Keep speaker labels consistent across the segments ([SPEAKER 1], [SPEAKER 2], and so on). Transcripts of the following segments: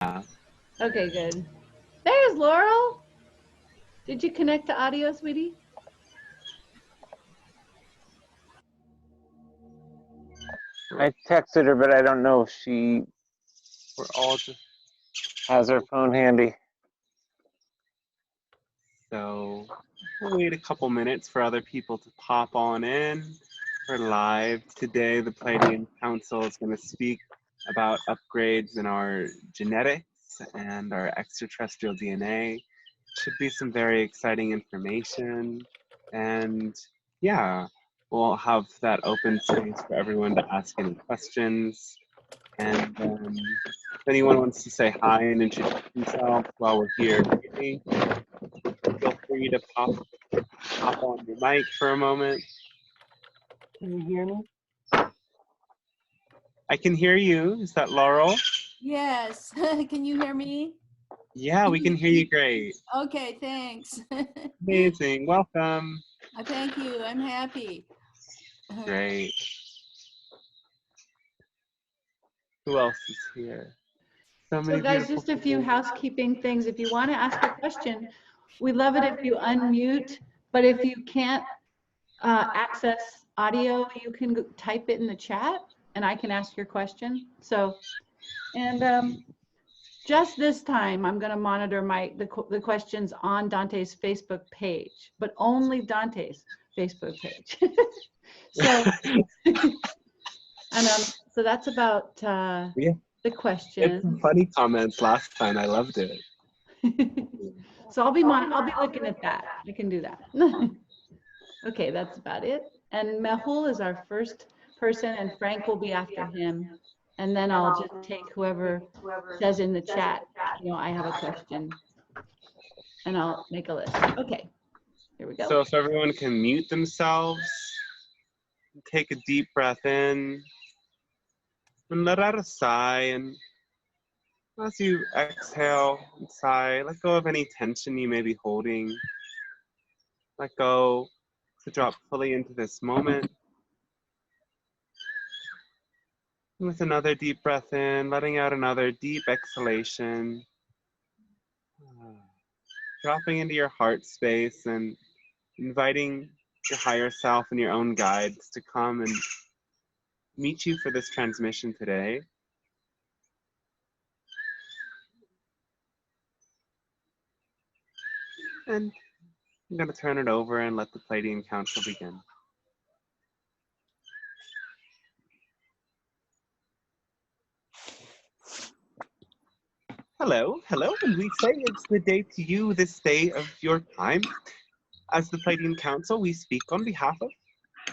[SPEAKER 1] Okay, good. There's Laurel. Did you connect to audio, sweetie?
[SPEAKER 2] I texted her, but I don't know if she has her phone handy.
[SPEAKER 3] So we'll wait a couple minutes for other people to pop on in. We're live today. The Pleiadian Council is going to speak about upgrades in our genetics and our extraterrestrial DNA. Should be some very exciting information. And yeah, we'll have that open space for everyone to ask any questions. And if anyone wants to say hi and introduce themselves while we're here, feel free to pop on your mic for a moment.
[SPEAKER 2] Can you hear me?
[SPEAKER 3] I can hear you. Is that Laurel?
[SPEAKER 4] Yes. Can you hear me?
[SPEAKER 3] Yeah, we can hear you great.
[SPEAKER 4] Okay, thanks.
[SPEAKER 3] Amazing. Welcome.
[SPEAKER 4] Thank you. I'm happy.
[SPEAKER 3] Great. Who else is here?
[SPEAKER 1] So guys, just a few housekeeping things. If you want to ask a question, we love it if you unmute, but if you can't access audio, you can type it in the chat and I can ask your question. So, and just this time, I'm going to monitor the questions on Dante's Facebook page, but only Dante's Facebook page. So, and so that's about the question.
[SPEAKER 3] It's some funny comments last time. I loved it.
[SPEAKER 1] So I'll be looking at that. I can do that. Okay, that's about it. And Mehul is our first person, and Frank will be after him. And then I'll just take whoever says in the chat, you know, I have a question, and I'll make a list. Okay, here we go.
[SPEAKER 3] So if everyone can mute themselves, take a deep breath in, and let out a sigh. And as you exhale and sigh, let go of any tension you may be holding. Let go to drop fully into this moment. With another deep breath in, letting out another deep exhalation. Dropping into your heart space and inviting your higher self and your own guides to come and meet you for this transmission today. And I'm going to turn it over and let the Pleiadian Council begin. Hello, and we say it's good day to you this day of your time. As the Pleiadian Council, we speak on behalf of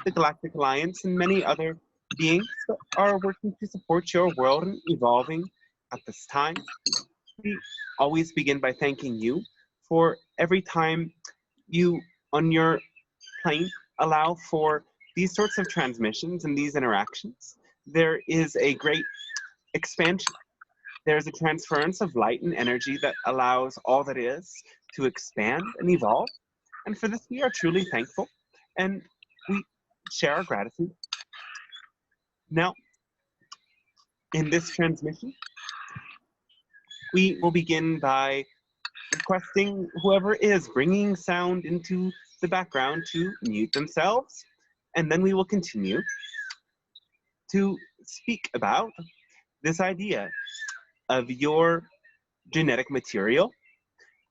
[SPEAKER 3] the Galactic Alliance and many other beings that are working to support your world and evolving at this time. We always begin by thanking you for every time you, on your plane, allow for these sorts of transmissions and these interactions. There is a great expansion. There's a transference of light and energy that allows all that is to expand and evolve. And for this, we are truly thankful, and we share our gratitude. Now, in this transmission, we will begin by requesting whoever is bringing sound into the background to mute themselves, and then we will continue to speak about this idea of your genetic material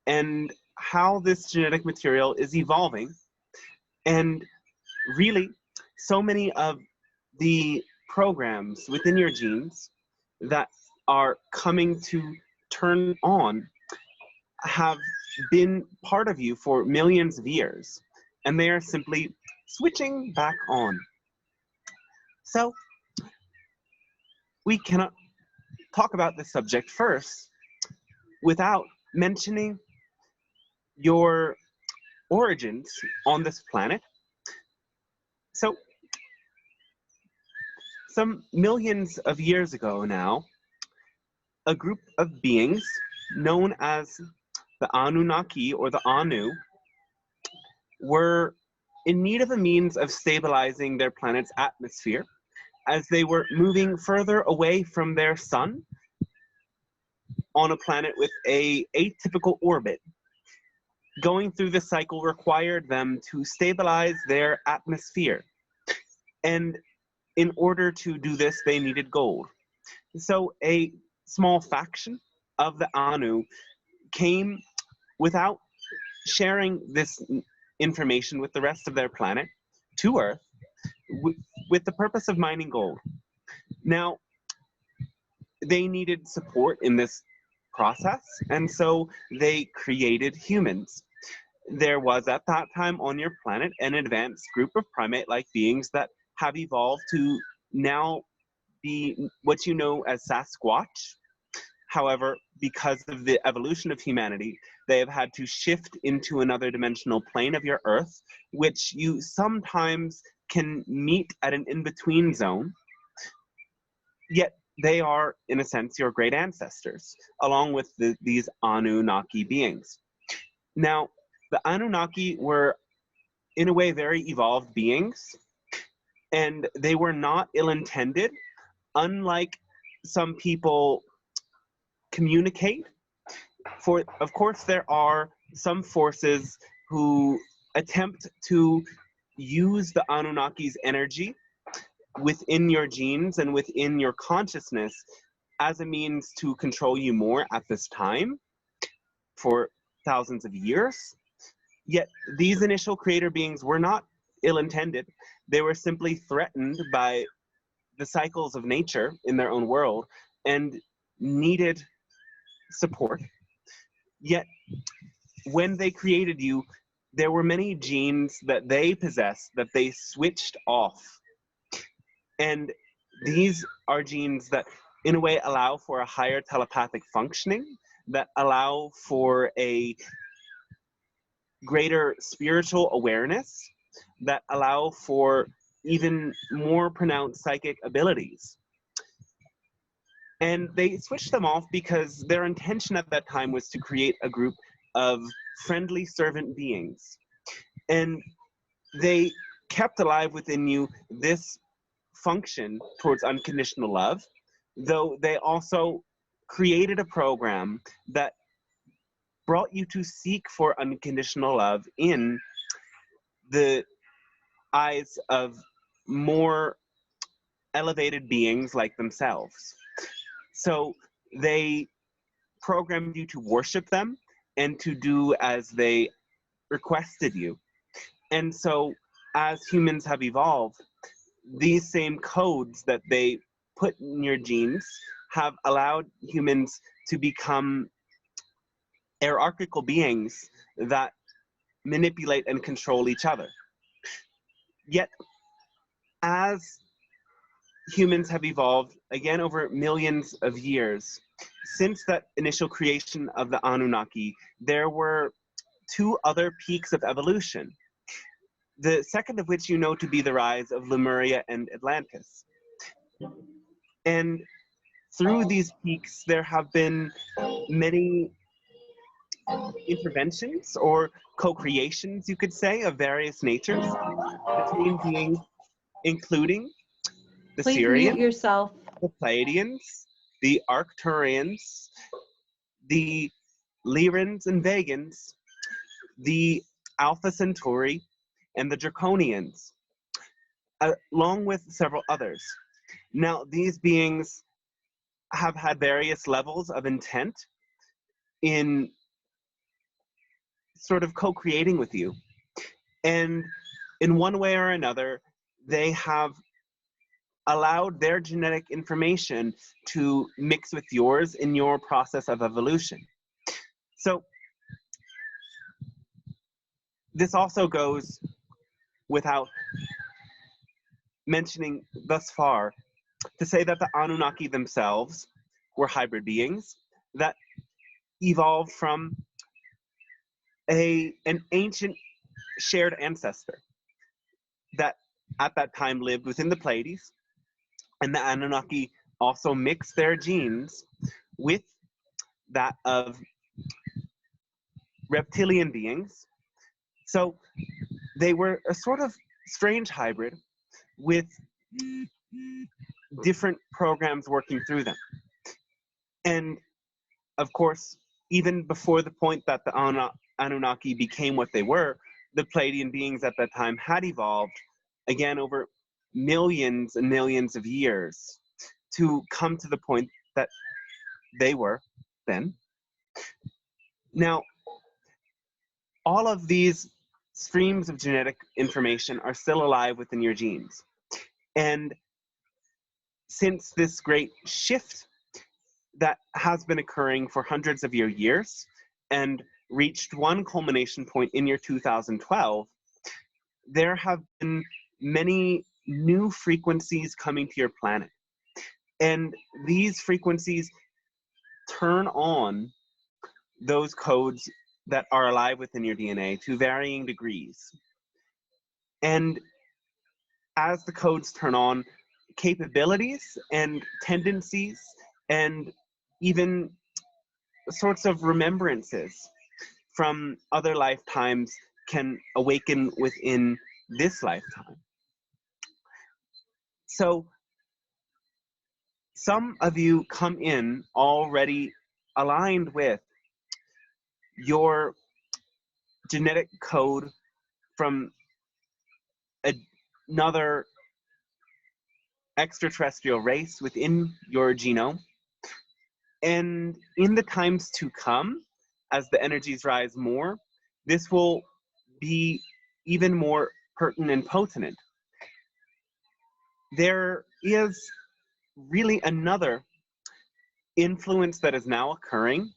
[SPEAKER 3] and how this genetic material is evolving. And really, so many of the programs within your genes that are coming to turn on have been part of you for millions of years, and they are simply switching back on. So we cannot talk about this subject first without mentioning your origins on this planet. So some millions of years ago now, a group of beings known as the Annunaki, or the Anu, were in need of a means of stabilizing their planet's atmosphere as they were moving further away from their sun on a planet with a atypical orbit. Going through this cycle required them to stabilize their atmosphere. And in order to do this, they needed gold. So a small faction of the Anu came without sharing this information with the rest of their planet to Earth with the purpose of mining gold. Now, they needed support in this process, and so they created humans. There was at that time on your planet an advanced group of primate-like beings that have evolved to now be what you know as Sasquatch. However, because of the evolution of humanity, they have had to shift into another dimensional plane of your Earth, which you sometimes can meet at an in-between zone. Yet they are, in a sense, your great ancestors, along with these Annunaki beings. Now, the Annunaki were, in a way, very evolved beings, and they were not ill-intended, unlike some people communicate. For, of course, there are some forces who attempt to use the Annunnaki's energy within your genes and within your consciousness as a means to control you more at this time for thousands of years. Yet these initial creator beings were not ill-intended. They were simply threatened by the cycles of nature in their own world and needed support. Yet when they created you, there were many genes that they possessed that they switched off. And these are genes that, in a way, allow for a higher telepathic functioning, that allow for a greater spiritual awareness, that allow for even more pronounced psychic abilities. And they switched them off because their intention at that time was to create a group of friendly servant beings. And they kept alive within you this function towards unconditional love, though they also created a program that brought you to seek for unconditional love in the eyes of more elevated beings like themselves. So they programmed you to worship them and to do as they requested you. And so as humans have evolved, these same codes that they put in your genes have allowed humans to become hierarchical beings that manipulate and control each other. Yet, as humans have evolved, again over millions of years, since that initial creation of the Anunnaki, there were two other peaks of evolution. The second of which you know to be the rise of Lemuria and Atlantis. And through these peaks, there have been many interventions or co-creations, you could say, of various natures between beings, including the
[SPEAKER 1] Please
[SPEAKER 3] Syrian,
[SPEAKER 1] mute yourself.
[SPEAKER 3] the Pleiadians, the Arcturians, the Lyrans and Vegans, the Alpha Centauri, and the Draconians, along with several others. Now, these beings have had various levels of intent in sort of co-creating with you. And in one way or another, they have allowed their genetic information to mix with yours in your process of evolution. So this also goes without mentioning thus far to say that the Anunnaki themselves were hybrid beings that evolved from an ancient shared ancestor that at that time lived within the Pleiades, and the Anunnaki also mixed their genes with that of reptilian beings. So they were a sort of strange hybrid with different programs working through them. And of course, even before the point that the Anunnaki became what they were, the Pleiadian beings at that time had evolved, again, over millions and millions of years to come to the point that they were then. Now, all of these streams of genetic information are still alive within your genes. And since this great shift that has been occurring for hundreds of your years and reached one culmination point in year 2012, there have been many new frequencies coming to your planet. And these frequencies turn on those codes that are alive within your DNA to varying degrees. And as the codes turn on, capabilities and tendencies and even sorts of remembrances from other lifetimes can awaken within this lifetime. So some of you come in already aligned with your genetic code from another extraterrestrial race within your genome. And in the times to come, as the energies rise more, this will be even more pertinent and potent. There is really another influence that is now occurring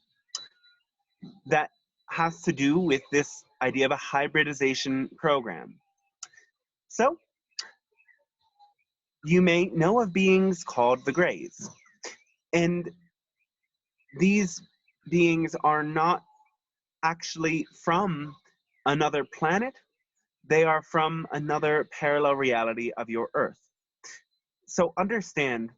[SPEAKER 3] that has to do with this idea of a hybridization program. So, you may know of beings called the Greys. And these beings are not actually from another planet. They are from another parallel reality of your Earth. So understand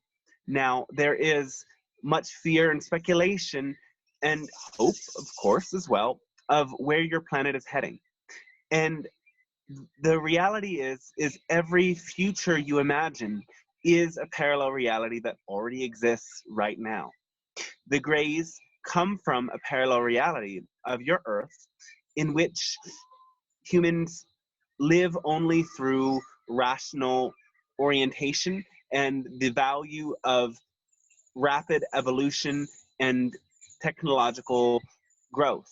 [SPEAKER 3] now there is much fear and speculation and hope, of course, as well, of where your planet is heading. And the reality is every future you imagine is a parallel reality that already exists right now. The Greys come from a parallel reality of your Earth in which humans live only through rational orientation and the value of rapid evolution and technological growth.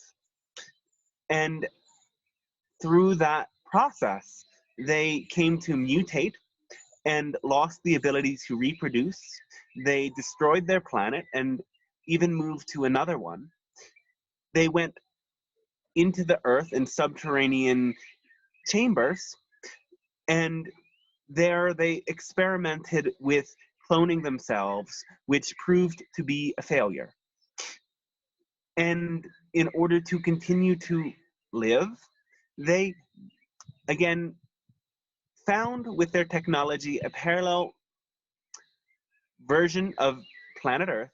[SPEAKER 3] And through that process, they came to mutate and lost the ability to reproduce. They destroyed their planet and even moved to another one. They went into the earth in subterranean chambers, and there they experimented with cloning themselves, which proved to be a failure. And in order to continue to live, they again found with their technology a parallel version of planet Earth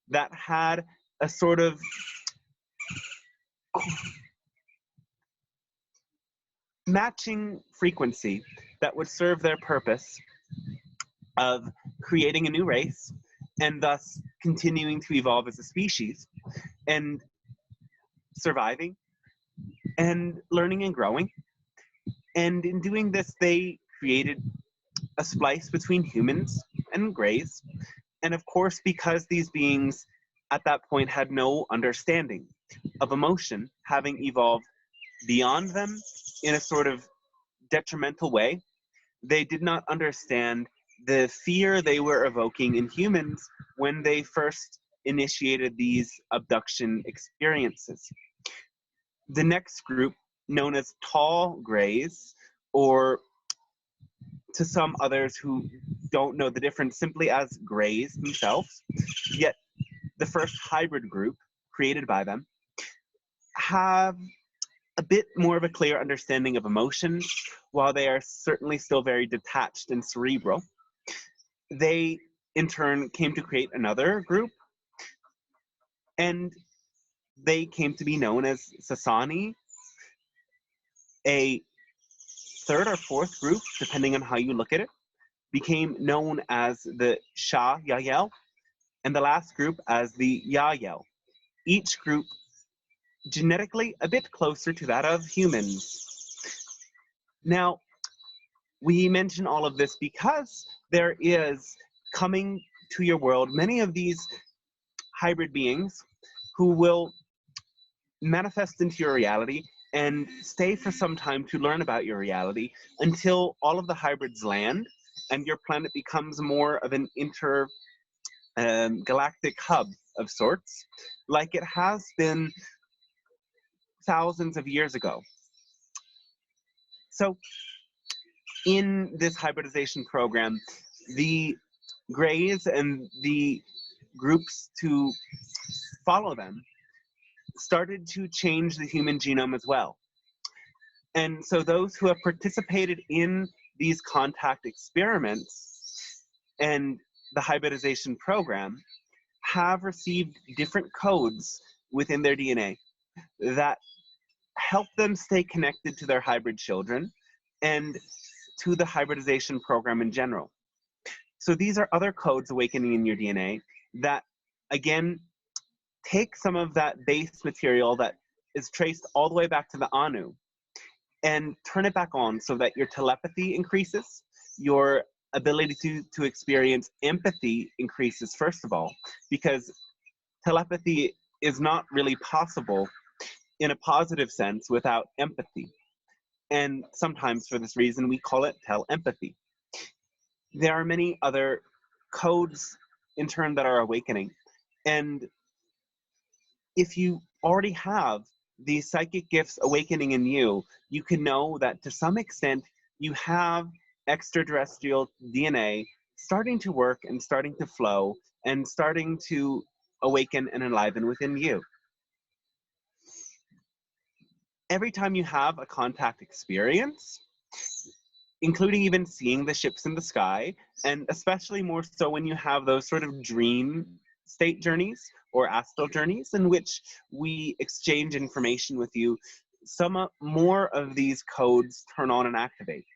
[SPEAKER 3] that had a sort of matching frequency that would serve their purpose of creating a new race and thus continuing to evolve as a species and surviving and learning and growing. And in doing this, they created a splice between humans and Greys. And of course, because these beings at that point had no understanding of emotion, having evolved beyond them in a sort of detrimental way, they did not understand the fear they were evoking in humans when they first initiated these abduction experiences. The next group, known as tall Greys, or to some others who don't know the difference, simply as Greys themselves, yet the first hybrid group created by them, have a bit more of a clear understanding of emotion, while they are certainly still very detached and cerebral. They, in turn, came to create another group, and they came to be known as Sasani. A third or fourth group, depending on how you look at it, became known as the Sha Yael, and the last group as the Yael. each group genetically a bit closer to that of humans. Now, we mention all of this because there is coming to your world many of these hybrid beings who will manifest into your reality and stay for some time to learn about your reality until all of the hybrids land and your planet becomes more of an galactic hub of sorts, like it has been thousands of years ago. So in this hybridization program, the Greys and the groups to follow them started to change the human genome as well. And so those who have participated in these contact experiments and the hybridization program have received different codes within their DNA that help them stay connected to their hybrid children and to the hybridization program in general. So these are other codes awakening in your DNA that, again, take some of that base material that is traced all the way back to the Anu and turn it back on so that your telepathy increases, your ability to experience empathy increases, first of all, because telepathy is not really possible in a positive sense without empathy. And sometimes for this reason, we call it telepathy. There are many other codes in turn that are awakening. And if you already have these psychic gifts awakening in you, you can know that to some extent you have extraterrestrial DNA starting to work and starting to flow and starting to awaken and enliven within you. Every time you have a contact experience, including even seeing the ships in the sky, and especially more so when you have those sort of dream state journeys or astral journeys in which we exchange information with you, some more of these codes turn on and activate.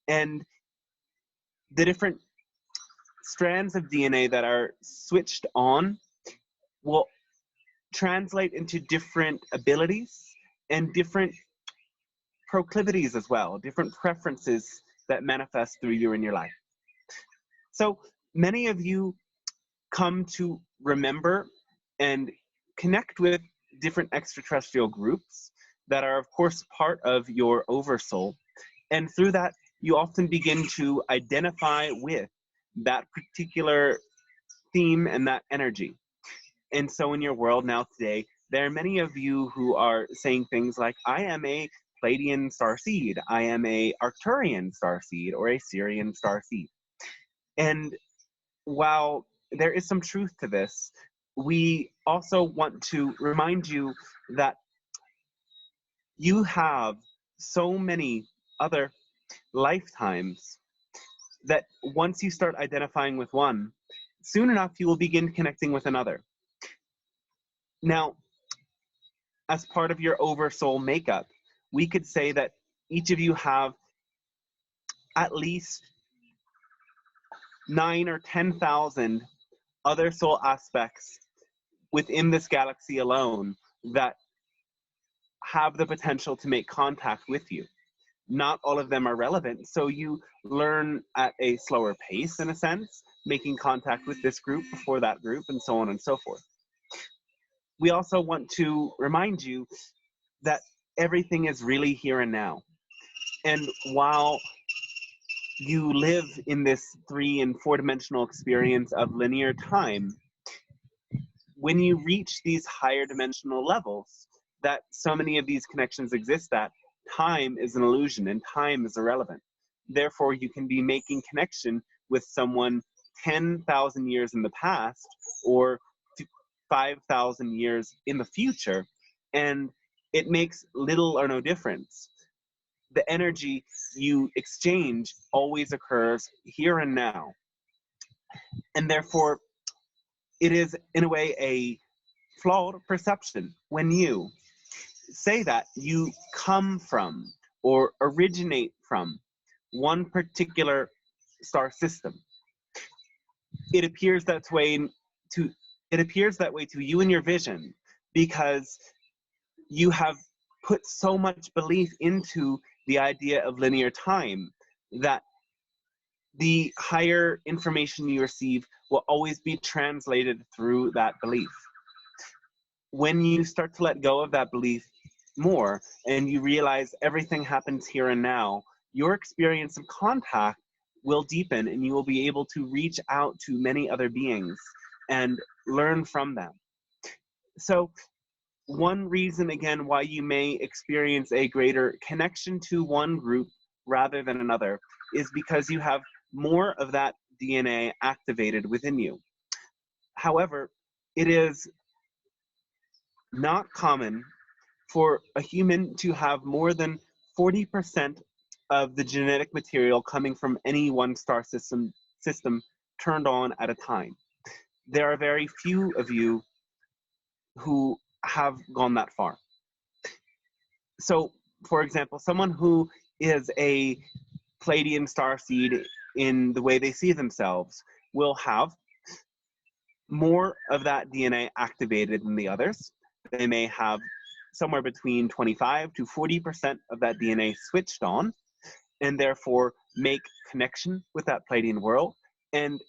[SPEAKER 3] And the different strands of DNA that are switched on will translate into different abilities and different proclivities as well, different preferences that manifest through you in your life. So many of you come to remember and connect with different extraterrestrial groups that are, of course, part of your oversoul. And through that, you often begin to identify with that particular theme and that energy. And so in your world now today, there are many of you who are saying things like, I am a Pleiadian starseed, I am a Arcturian starseed, or a Syrian starseed. And while there is some truth to this, we also want to remind you that you have so many other lifetimes that once you start identifying with one, soon enough you will begin connecting with another. Now, as part of your oversoul makeup, we could say that each of you have at least 9 or 10,000 other soul aspects within this galaxy alone that have the potential to make contact with you. Not all of them are relevant, so you learn at a slower pace, in a sense, making contact with this group before that group, and so on and so forth. We also want to remind you that everything is really here and now. And while you live in this 3- and 4-dimensional experience of linear time, when you reach these higher dimensional levels that so many of these connections exist at, time is an illusion and time is irrelevant. Therefore, you can be making connection with someone 10,000 years in the past or 5,000 years in the future, and it makes little or no difference. The energy you exchange always occurs here and now. And therefore, it is, in a way, a flawed perception when you say that you come from or originate from one particular star system. It appears that way to it appears that way to you in your vision because you have put so much belief into the idea of linear time that the higher information you receive will always be translated through that belief. When you start to let go of that belief more and you realize everything happens here and now, your experience of contact will deepen and you will be able to reach out to many other beings and learn from them. So one reason, again, why you may experience a greater connection to one group rather than another is because you have more of that DNA activated within you. However, it is not common for a human to have more than 40% of the genetic material coming from any one star system turned on at a time. There are very few of you who have gone that far. So, for example, someone who is a Pleiadian starseed in the way they see themselves will have more of that DNA activated than the others. They may have somewhere between 25 to 40% of that DNA switched on, and therefore make connection with that Pleiadian world. And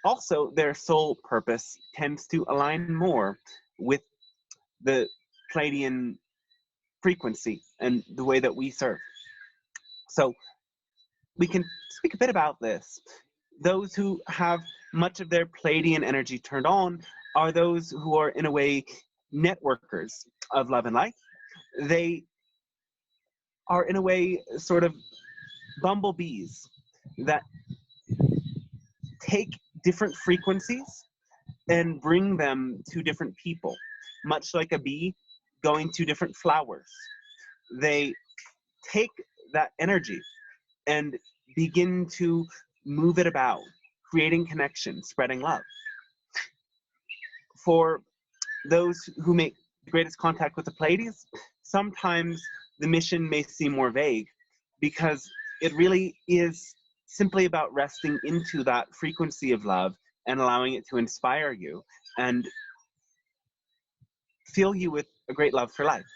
[SPEAKER 3] also their soul purpose tends to align more with the Pleiadian frequency and the way that we serve. So we can speak a bit about this. Those who have much of their Pleiadian energy turned on are those who are, in a way, networkers of love and light. They are, in a way, sort of bumblebees that take different frequencies and bring them to different people, much like a bee going to different flowers. They take that energy and begin to move it about, creating connection, spreading love. For those who make the greatest contact with the Pleiades, sometimes the mission may seem more vague because it really is simply about resting into that frequency of love and allowing it to inspire you and fill you with a great love for life.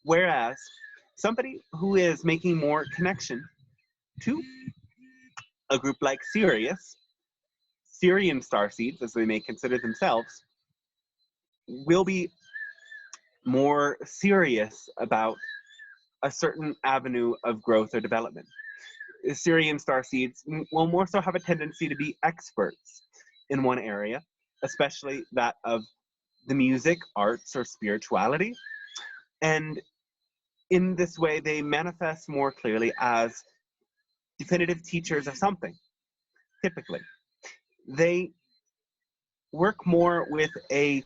[SPEAKER 3] Whereas somebody who is making more connection to a group like Sirius, Syrian starseeds, as they may consider themselves, will be more serious about a certain avenue of growth or development. Syrian starseeds will more so have a tendency to be experts in one area, especially that of the music, arts, or spirituality. And in this way, they manifest more clearly as definitive teachers of something, typically. They work more with a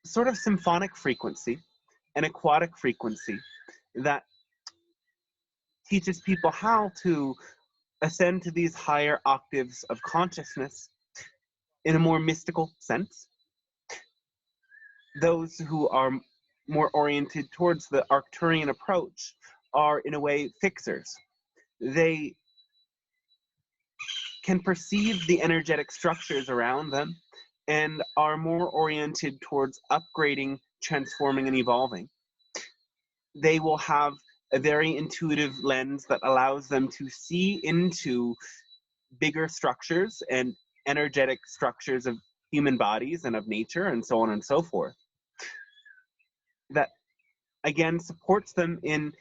[SPEAKER 3] sort of symphonic frequency, an aquatic frequency that teaches people how to ascend to these higher octaves of consciousness in a more mystical sense. Those who are more oriented towards the Arcturian approach are, in a way, fixers. They can perceive the energetic structures around them and are more oriented towards upgrading, transforming, and evolving. They will have a very intuitive lens that allows them to see into bigger structures and energetic structures of human bodies and of nature and so on and so forth. That, again, supports them in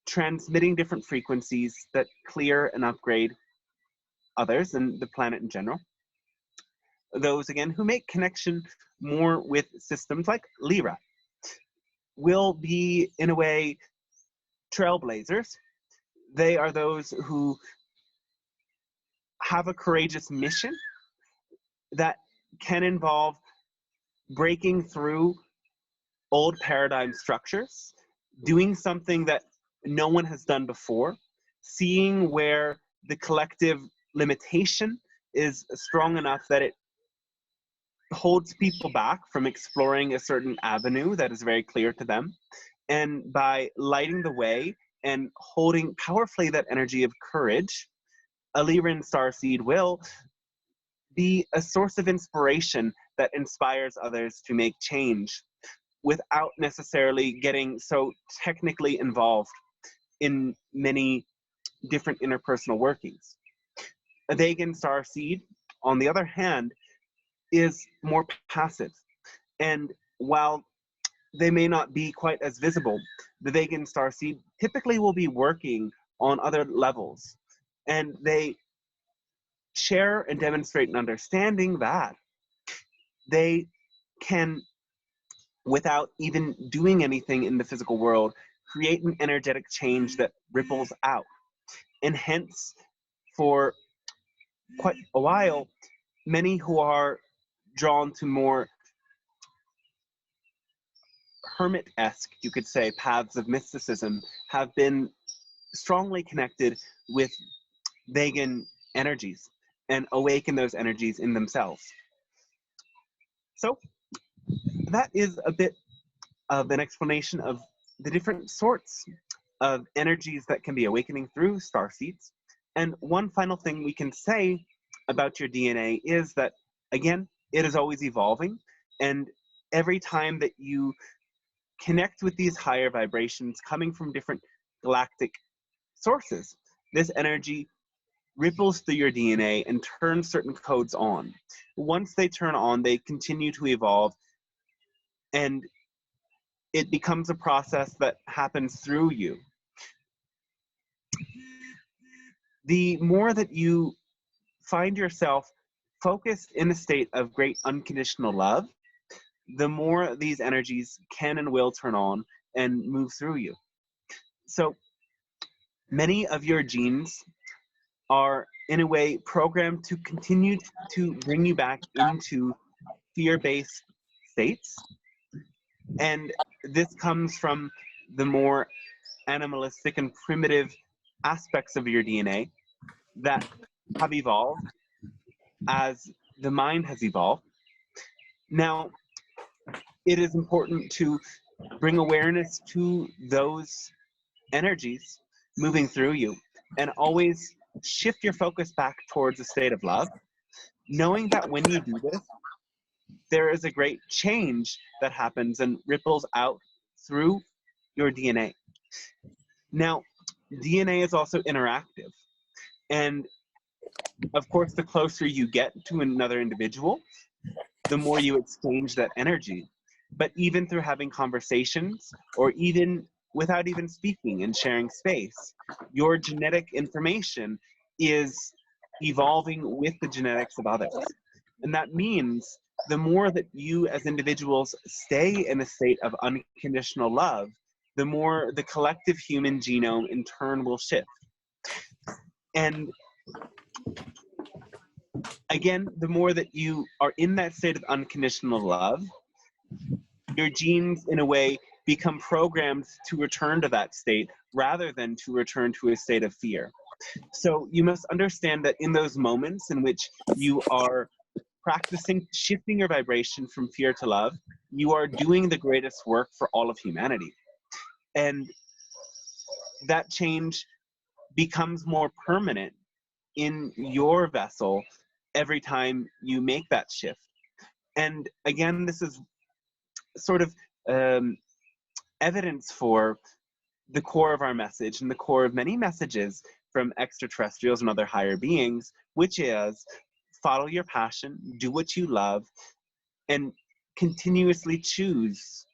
[SPEAKER 3] transmitting different frequencies that clear and upgrade others and the planet in general. Those, again, who make connection more with systems like Lyra will be, in a way, trailblazers. They are those who have a courageous mission that can involve breaking through old paradigm structures, doing something that no one has done before, seeing where the collective limitation is strong enough that it holds people back from exploring a certain avenue that is very clear to them. And by lighting the way and holding powerfully that energy of courage, a Lyran starseed will be a source of inspiration that inspires others to make change without necessarily getting so technically involved in many different interpersonal workings. A Vegan starseed, on the other hand, is more passive. And while they may not be quite as visible, the Vegan starseed typically will be working on other levels. And they share and demonstrate an understanding that they can, without even doing anything in the physical world, create an energetic change that ripples out. And hence, for quite a while, many who are drawn to more hermit-esque, you could say, paths of mysticism have been strongly connected with Vegan energies and awaken those energies in themselves. So that is a bit of an explanation of the different sorts of energies that can be awakening through starseeds. And one final thing we can say about your DNA is that, again, it is always evolving. And every time that you connect with these higher vibrations coming from different galactic sources, this energy ripples through your DNA and turns certain codes on. Once they turn on, they continue to evolve, and it becomes a process that happens through you. The more that you find yourself focused in a state of great unconditional love, the more these energies can and will turn on and move through you. So many of your genes are, in a way, programmed to continue to bring you back into fear-based states. And this comes from the more animalistic and primitive aspects of your DNA that have evolved as the mind has evolved. Now, it is important to bring awareness to those energies moving through you and always shift your focus back towards a state of love, knowing that when you do this, there is a great change that happens and ripples out through your DNA. Now, DNA is also interactive. And of course, the closer you get to another individual, the more you exchange that energy. But even through having conversations, or even without even speaking and sharing space, your genetic information is evolving with the genetics of others. And that means the more that you as individuals stay in a state of unconditional love, the more the collective human genome in turn will shift. And again, the more that you are in that state of unconditional love, your genes, in a way, become programmed to return to that state rather than to return to a state of fear. So you must understand that in those moments in which you are practicing shifting your vibration from fear to love, you are doing the greatest work for all of humanity. And that change becomes more permanent in your vessel every time you make that shift. And again, this is sort of evidence for the core of our message and the core of many messages from extraterrestrials and other higher beings, which is follow your passion, do what you love, and continuously choose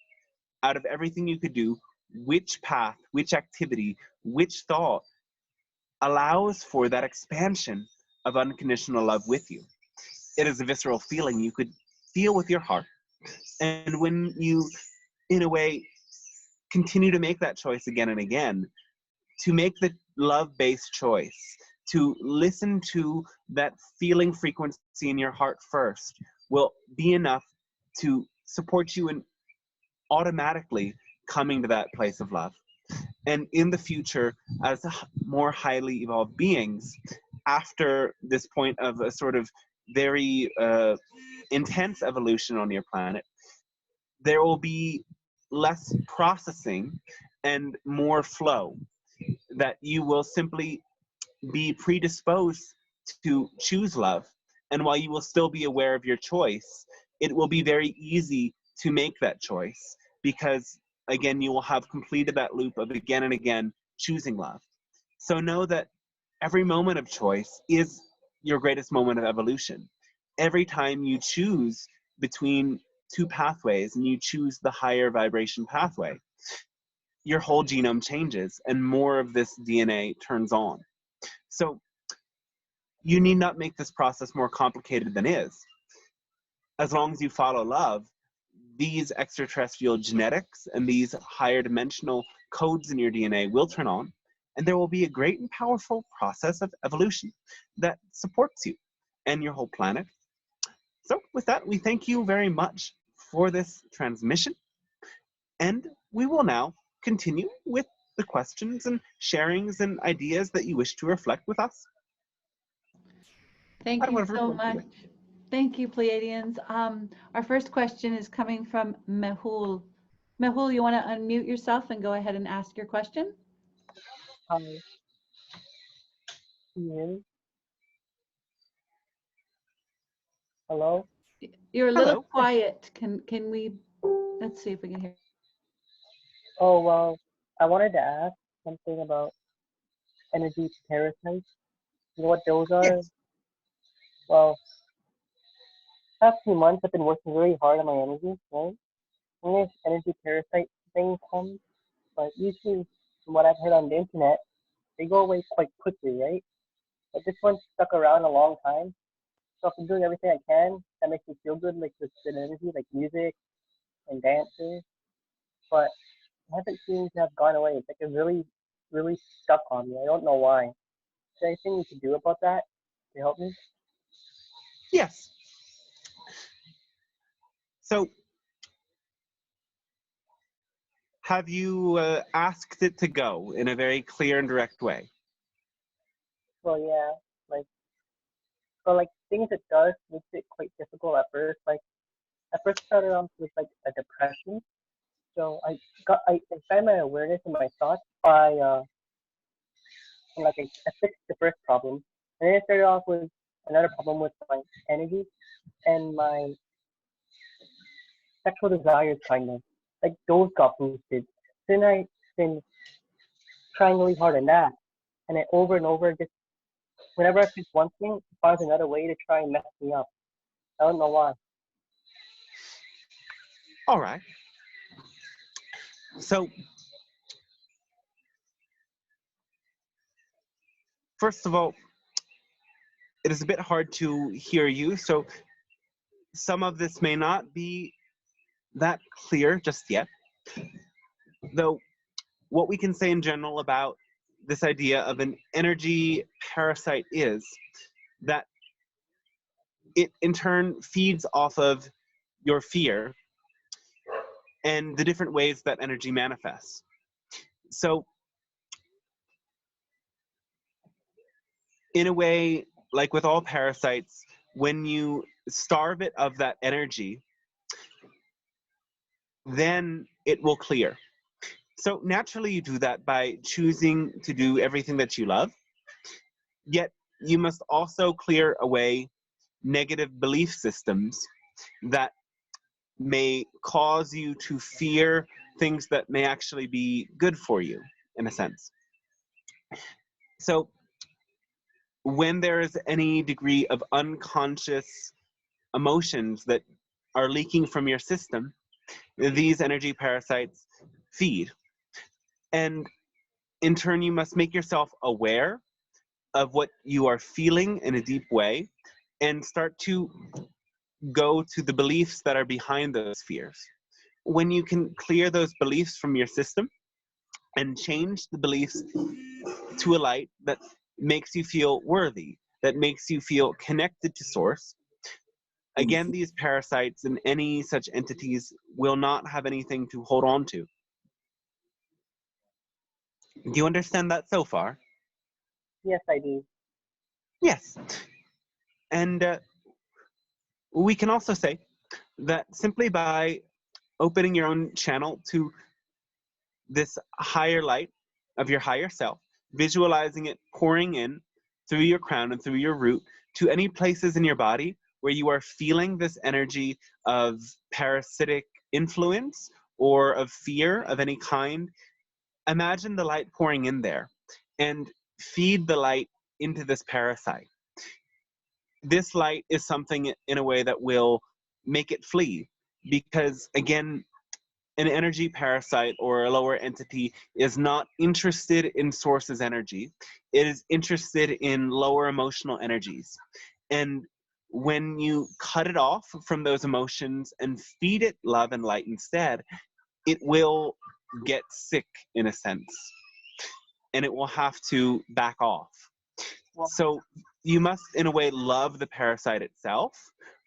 [SPEAKER 3] out of everything you could do which path, which activity, which thought allows for that expansion of unconditional love with you. It is a visceral feeling you could feel with your heart. And when you, in a way, continue to make that choice again and again, to make the love-based choice, to listen to that feeling frequency in your heart first, will be enough to support you in automatically coming to that place of love. And in the future, as more highly evolved beings, after this point of a sort of very intense evolution on your planet, there will be less processing and more flow, that you will simply be predisposed to choose love And while you will still be aware of your choice, it will be very easy to make that choice because, again, you will have completed that loop of again and again choosing love. So know that every moment of choice is your greatest moment of evolution. Every time you choose between two pathways and you choose the higher vibration pathway, your whole genome changes and more of this DNA turns on. So you need not make this process more complicated than is. As long as you follow love, these extraterrestrial genetics and these higher dimensional codes in your DNA will turn on, and there will be a great and powerful process of evolution that supports you and your whole planet. So with that, we thank you very much for this transmission, and we will now continue with the questions and sharings and ideas that you wish to reflect with us.
[SPEAKER 1] Thank you so much. Thank you, Pleiadians. Our first question is coming from Mehul. Mehul, you want to unmute yourself and go ahead and ask your question?
[SPEAKER 5] Hi. Can you hear me? Hello?
[SPEAKER 1] You're a little
[SPEAKER 3] Hello.
[SPEAKER 1] quiet. Can we, let's see if we can hear.
[SPEAKER 5] Oh, well, I wanted to ask something about energy parasites. You know what those are?
[SPEAKER 3] Yes.
[SPEAKER 5] Well, past few months I've been working really hard on my energy, right? When this energy parasite thing comes, but usually from what I've heard on the internet, they go away quite quickly, right? But this one stuck around a long time. So I've been doing everything I can that makes me feel good, like with good energy, like music and dancing. But it hasn't seemed to have gone away. It's like it's really, really stuck on me. I don't know why. Is there anything you can do about that to help me?
[SPEAKER 3] Yes. So, have you asked it to go in a very clear and direct way?
[SPEAKER 5] Well, yeah, like, but like things it does makes it quite difficult at first. Like, at first started off with like a depression. So I expanded my awareness and my thoughts by and like I fixed the first problem, and then I started off with another problem with my energy and my sexual desires, kind of like those got boosted. Then I've been trying really hard on that, and it over and over just whenever I pick one thing, it finds another way to try and mess me up. I don't know why.
[SPEAKER 3] All right. So, first of all, it is a bit hard to hear you, so some of this may not be that clear just yet. Though, what we can say in general about this idea of an energy parasite is that it in turn feeds off of your fear and the different ways that energy manifests. So, in a way, like with all parasites, when you starve it of that energy, then it will clear. So naturally you do that by choosing to do everything that you love, yet you must also clear away negative belief systems that may cause you to fear things that may actually be good for you, in a sense. So when there is any degree of unconscious emotions that are leaking from your system, these energy parasites feed. And in turn, you must make yourself aware of what you are feeling in a deep way and start to go to the beliefs that are behind those fears. When you can clear those beliefs from your system and change the beliefs to a light that makes you feel worthy, that makes you feel connected to source, again, these parasites and any such entities will not have anything to hold on to. Do you understand that so far?
[SPEAKER 5] Yes, I do.
[SPEAKER 3] Yes. And we can also say that simply by opening your own channel to this higher light of your higher self, visualizing it pouring in through your crown and through your root to any places in your body where you are feeling this energy of parasitic influence or of fear of any kind. Imagine the light pouring in there and feed the light into this parasite. This light is something in a way that will make it flee, because again, an energy parasite or a lower entity is not interested in source's energy. It is interested in lower emotional energies. And when you cut it off from those emotions and feed it love and light instead, it will get sick in a sense, and it will have to back off.
[SPEAKER 5] Well,
[SPEAKER 3] So you must, in a way, love the parasite itself,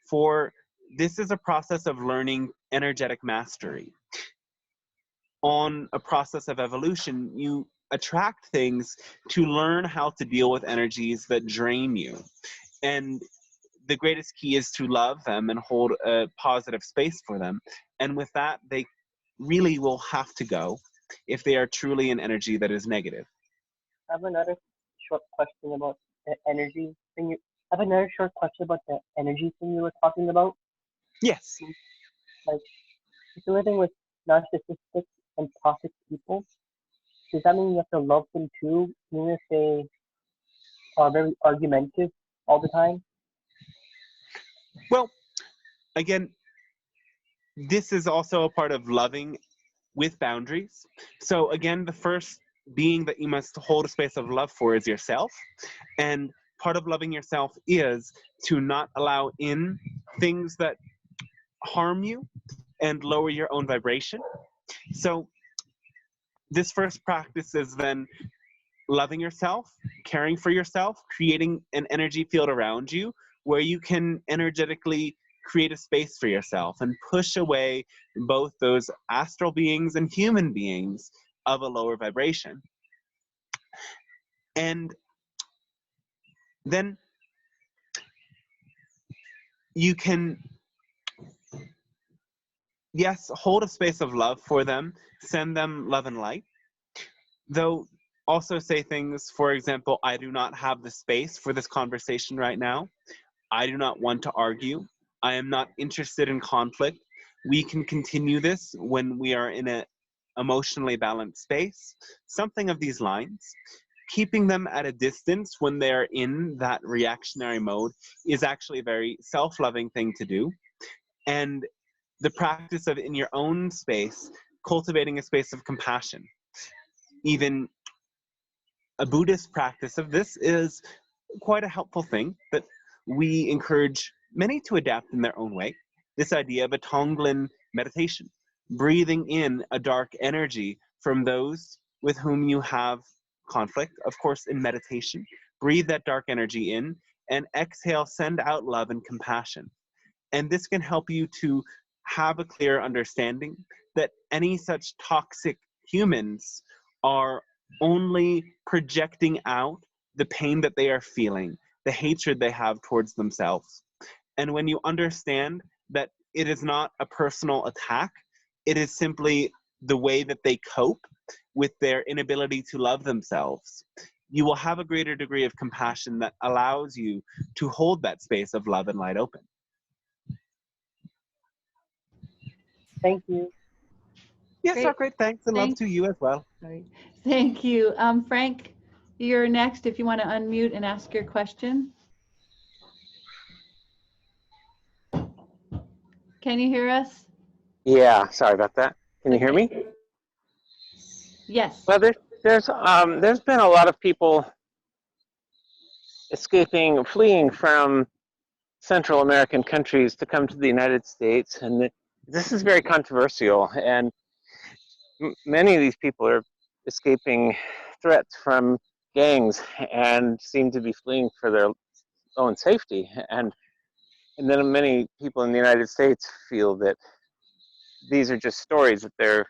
[SPEAKER 3] for this is a process of learning energetic mastery. On a process of evolution, you attract things to learn how to deal with energies that drain you. And the greatest key is to love them and hold a positive space for them. And with that, they really will have to go if they are truly an energy that is negative.
[SPEAKER 5] I have another short question about the energy thing. I have another short question about the energy thing you were talking about.
[SPEAKER 3] Yes.
[SPEAKER 5] Like, if you're living with narcissistic and toxic people, does that mean you have to love them too, even if they are very argumentative all the time?
[SPEAKER 3] Well, again, this is also a part of loving with boundaries. So again, the first being that you must hold a space of love for is yourself. And part of loving yourself is to not allow in things that harm you and lower your own vibration. So this first practice is then loving yourself, caring for yourself, creating an energy field around you where you can energetically create a space for yourself and push away both those astral beings and human beings of a lower vibration. And then you can, yes, hold a space of love for them, send them love and light, though also say things, for example, I do not have the space for this conversation right now. I do not want to argue. I am not interested in conflict. We can continue this when we are in an emotionally balanced space. Something of these lines. Keeping them at a distance when they're in that reactionary mode is actually a very self-loving thing to do. And the practice of, in your own space, cultivating a space of compassion. Even a Buddhist practice of this is quite a helpful thing that we encourage many to adapt in their own way. This idea of a Tonglen meditation, breathing in a dark energy from those with whom you have conflict. Of course, in meditation, breathe that dark energy in and exhale, send out love and compassion. And this can help you to have a clear understanding that any such toxic humans are only projecting out the pain that they are feeling, the hatred they have towards themselves. And when you understand that it is not a personal attack, it is simply the way that they cope with their inability to love themselves, you will have a greater degree of compassion that allows you to hold that space of love and light open.
[SPEAKER 5] Thank you.
[SPEAKER 3] Yes,
[SPEAKER 1] Great.
[SPEAKER 3] great. Thanks, and love to you as well.
[SPEAKER 1] Sorry. Thank you. Frank, you're next if you want to unmute and ask your question. Can you hear us?
[SPEAKER 2] Yeah, sorry about that. Can you hear me?
[SPEAKER 1] Yes.
[SPEAKER 2] Well, there's been a lot of people escaping, fleeing from Central American countries to come to the United States, and this is very controversial. And many of these people are escaping threats from gangs and seem to be fleeing for their own safety. And then many people in the United States feel that these are just stories, that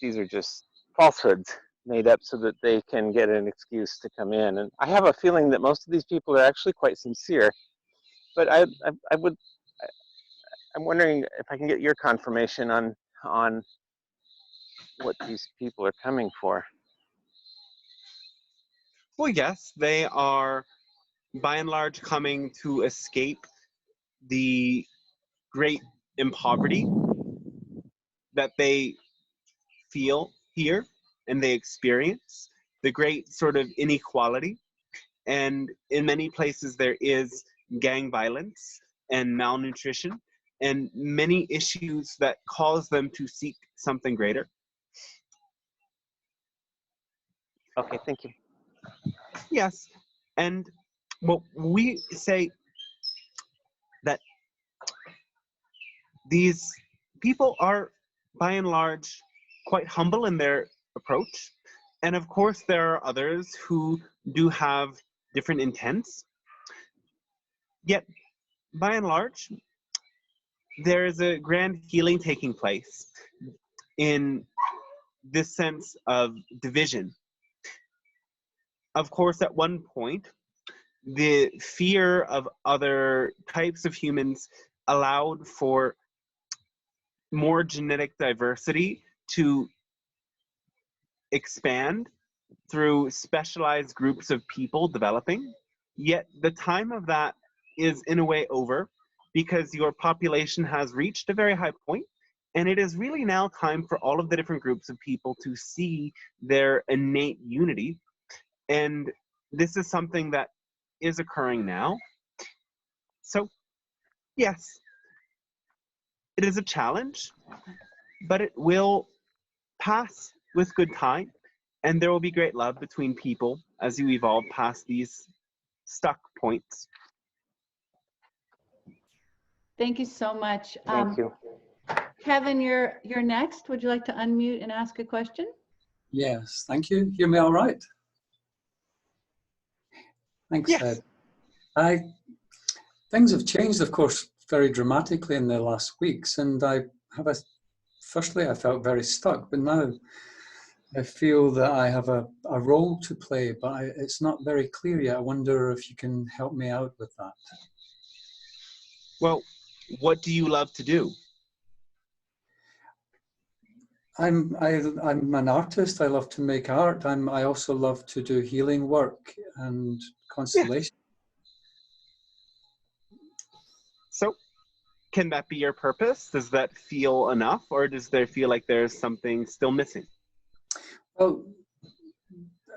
[SPEAKER 2] these are just falsehoods made up so that they can get an excuse to come in. And I have a feeling that most of these people are actually quite sincere. But I'm wondering if I can get your confirmation on what these people are coming for.
[SPEAKER 3] Well, yes, they are by and large coming to escape the great impoverity that they feel here and they experience, the great sort of inequality. And in many places there is gang violence and malnutrition and many issues that cause them to seek something greater.
[SPEAKER 2] Okay, thank you.
[SPEAKER 3] Yes, and well, we say that these people are, by and large, quite humble in their approach. And of course, there are others who do have different intents. Yet, by and large, there is a grand healing taking place in this sense of division. Of course, at one point, the fear of other types of humans allowed for more genetic diversity to expand through specialized groups of people developing. Yet the time of that is in a way over because your population has reached a very high point, and it is really now time for all of the different groups of people to see their innate unity. And this is something that is occurring now. So, yes, it is a challenge, but it will pass with good time, and there will be great love between people as you evolve past these stuck points.
[SPEAKER 1] Thank you so much.
[SPEAKER 2] Thank you.
[SPEAKER 1] Kevin, you're next. Would you like to unmute and ask a question?
[SPEAKER 6] Yes, thank you. Hear me all right? Thanks,
[SPEAKER 3] Yes.
[SPEAKER 6] Ed. Things have changed, of course, very dramatically in the last weeks, and firstly, I felt very stuck, but now I feel that I have a role to play, but it's not very clear yet. I wonder if you can help me out with that.
[SPEAKER 3] Well, what do you love to do?
[SPEAKER 6] I'm an artist. I love to make art. I also love to do healing work and constellation.
[SPEAKER 3] So, can that be your purpose? Does that feel enough, or does there feel like there's something still missing?
[SPEAKER 6] Well,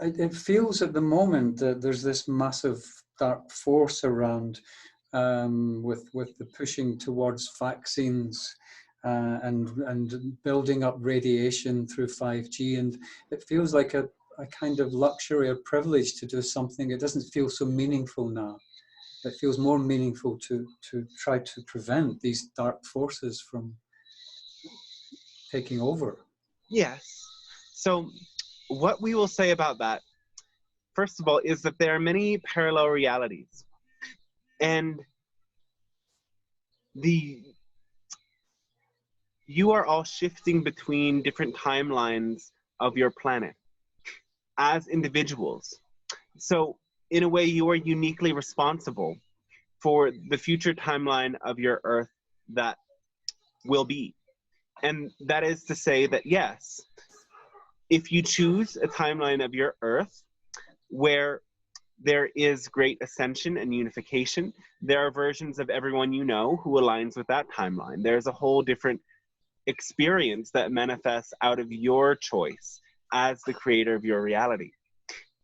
[SPEAKER 6] it feels at the moment that there's this massive dark force around with the pushing towards vaccines and building up radiation through 5G, and it feels like a kind of luxury or privilege to do something. It doesn't feel so meaningful now. It feels more meaningful to try to prevent these dark forces from taking over.
[SPEAKER 3] Yes. So, what we will say about that, first of all, is that there are many parallel realities. And you are all shifting between different timelines of your planet as individuals. So, in a way, you are uniquely responsible for the future timeline of your Earth that will be. And that is to say that, yes, if you choose a timeline of your Earth where there is great ascension and unification, there are versions of everyone you know who aligns with that timeline. There's a whole different experience that manifests out of your choice as the creator of your reality.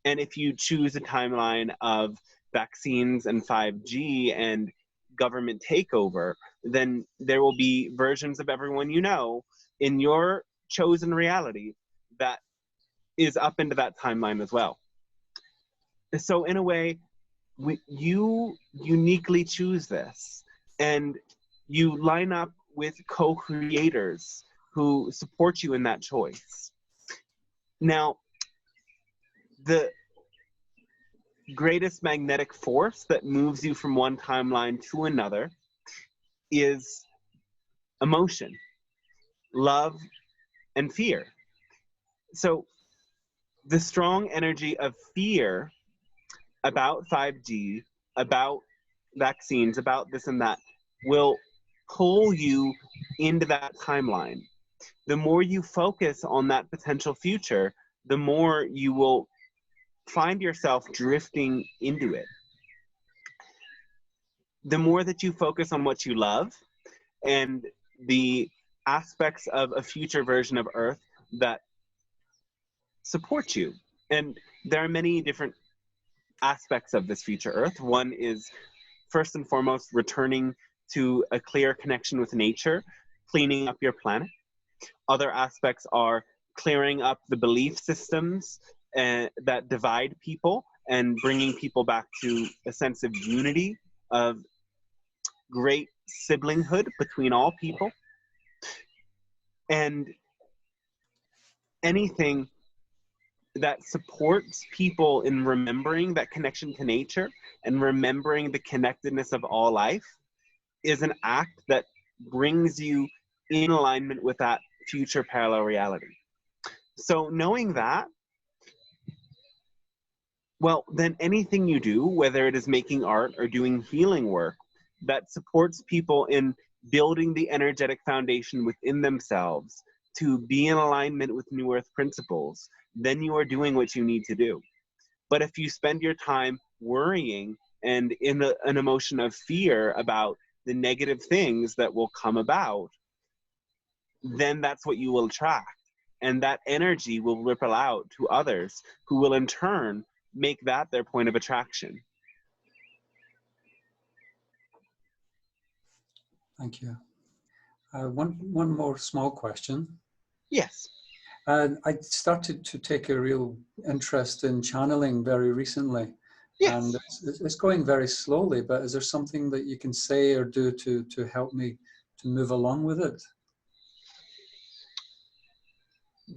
[SPEAKER 3] And if you choose a timeline of vaccines and 5G and government takeover, then there will be versions of everyone you know in your chosen reality that is up into that timeline as well. So in a way, you uniquely choose this, and you line up with co-creators who support you in that choice. Now, the greatest magnetic force that moves you from one timeline to another is emotion, love, and fear. So the strong energy of fear about 5G, about vaccines, about this and that, will pull you into that timeline. The more you focus on that potential future, the more you will find yourself drifting into it. the more that you focus on what you love and the aspects of a future version of Earth that support you. And there are many different aspects of this future Earth. One is, first and foremost, returning to a clear connection with nature, cleaning up your planet. Other aspects are clearing up the belief systems that divide people and bringing people back to a sense of unity, of great siblinghood between all people. And anything that supports people in remembering that connection to nature and remembering the connectedness of all life is an act that brings you in alignment with that future parallel reality. So knowing that, well, then anything you do, whether it is making art or doing healing work that supports people in building the energetic foundation within themselves to be in alignment with New Earth principles, then you are doing what you need to do. But if you spend your time worrying and in an emotion of fear about the negative things that will come about, then that's what you will attract. And that energy will ripple out to others who will in turn make that their point of attraction.
[SPEAKER 6] Thank you. One more small question.
[SPEAKER 3] Yes.
[SPEAKER 6] I started to take a real interest in channeling very recently.
[SPEAKER 3] Yes.
[SPEAKER 6] And it's going very slowly, but is there something that you can say or do to help me to move along with it?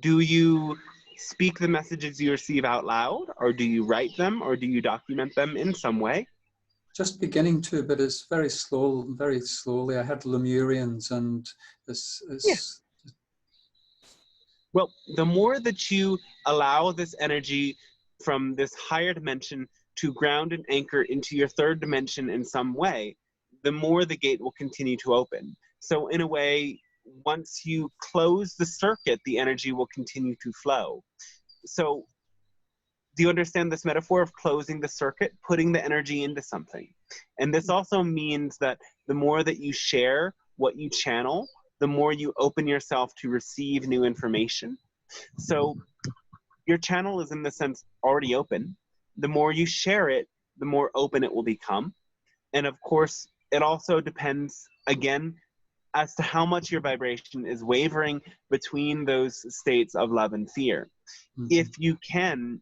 [SPEAKER 3] Do you speak the messages you receive out loud, or do you write them, or do you document them in some way?
[SPEAKER 6] Just beginning to, but it's very slow, very slowly. I had Lemurians, and it's
[SPEAKER 3] Yes. Well, the more that you allow this energy from this higher dimension to ground and anchor into your third dimension in some way, the more the gate will continue to open. So in a way, once you close the circuit, the energy will continue to flow. So do you understand this metaphor of closing the circuit, putting the energy into something? And this also means that the more that you share what you channel, the more you open yourself to receive new information. So your channel is in the sense already open. The more you share it, the more open it will become. And of course, it also depends, again, as to how much your vibration is wavering between those states of love and fear.
[SPEAKER 6] Mm-hmm.
[SPEAKER 3] If you can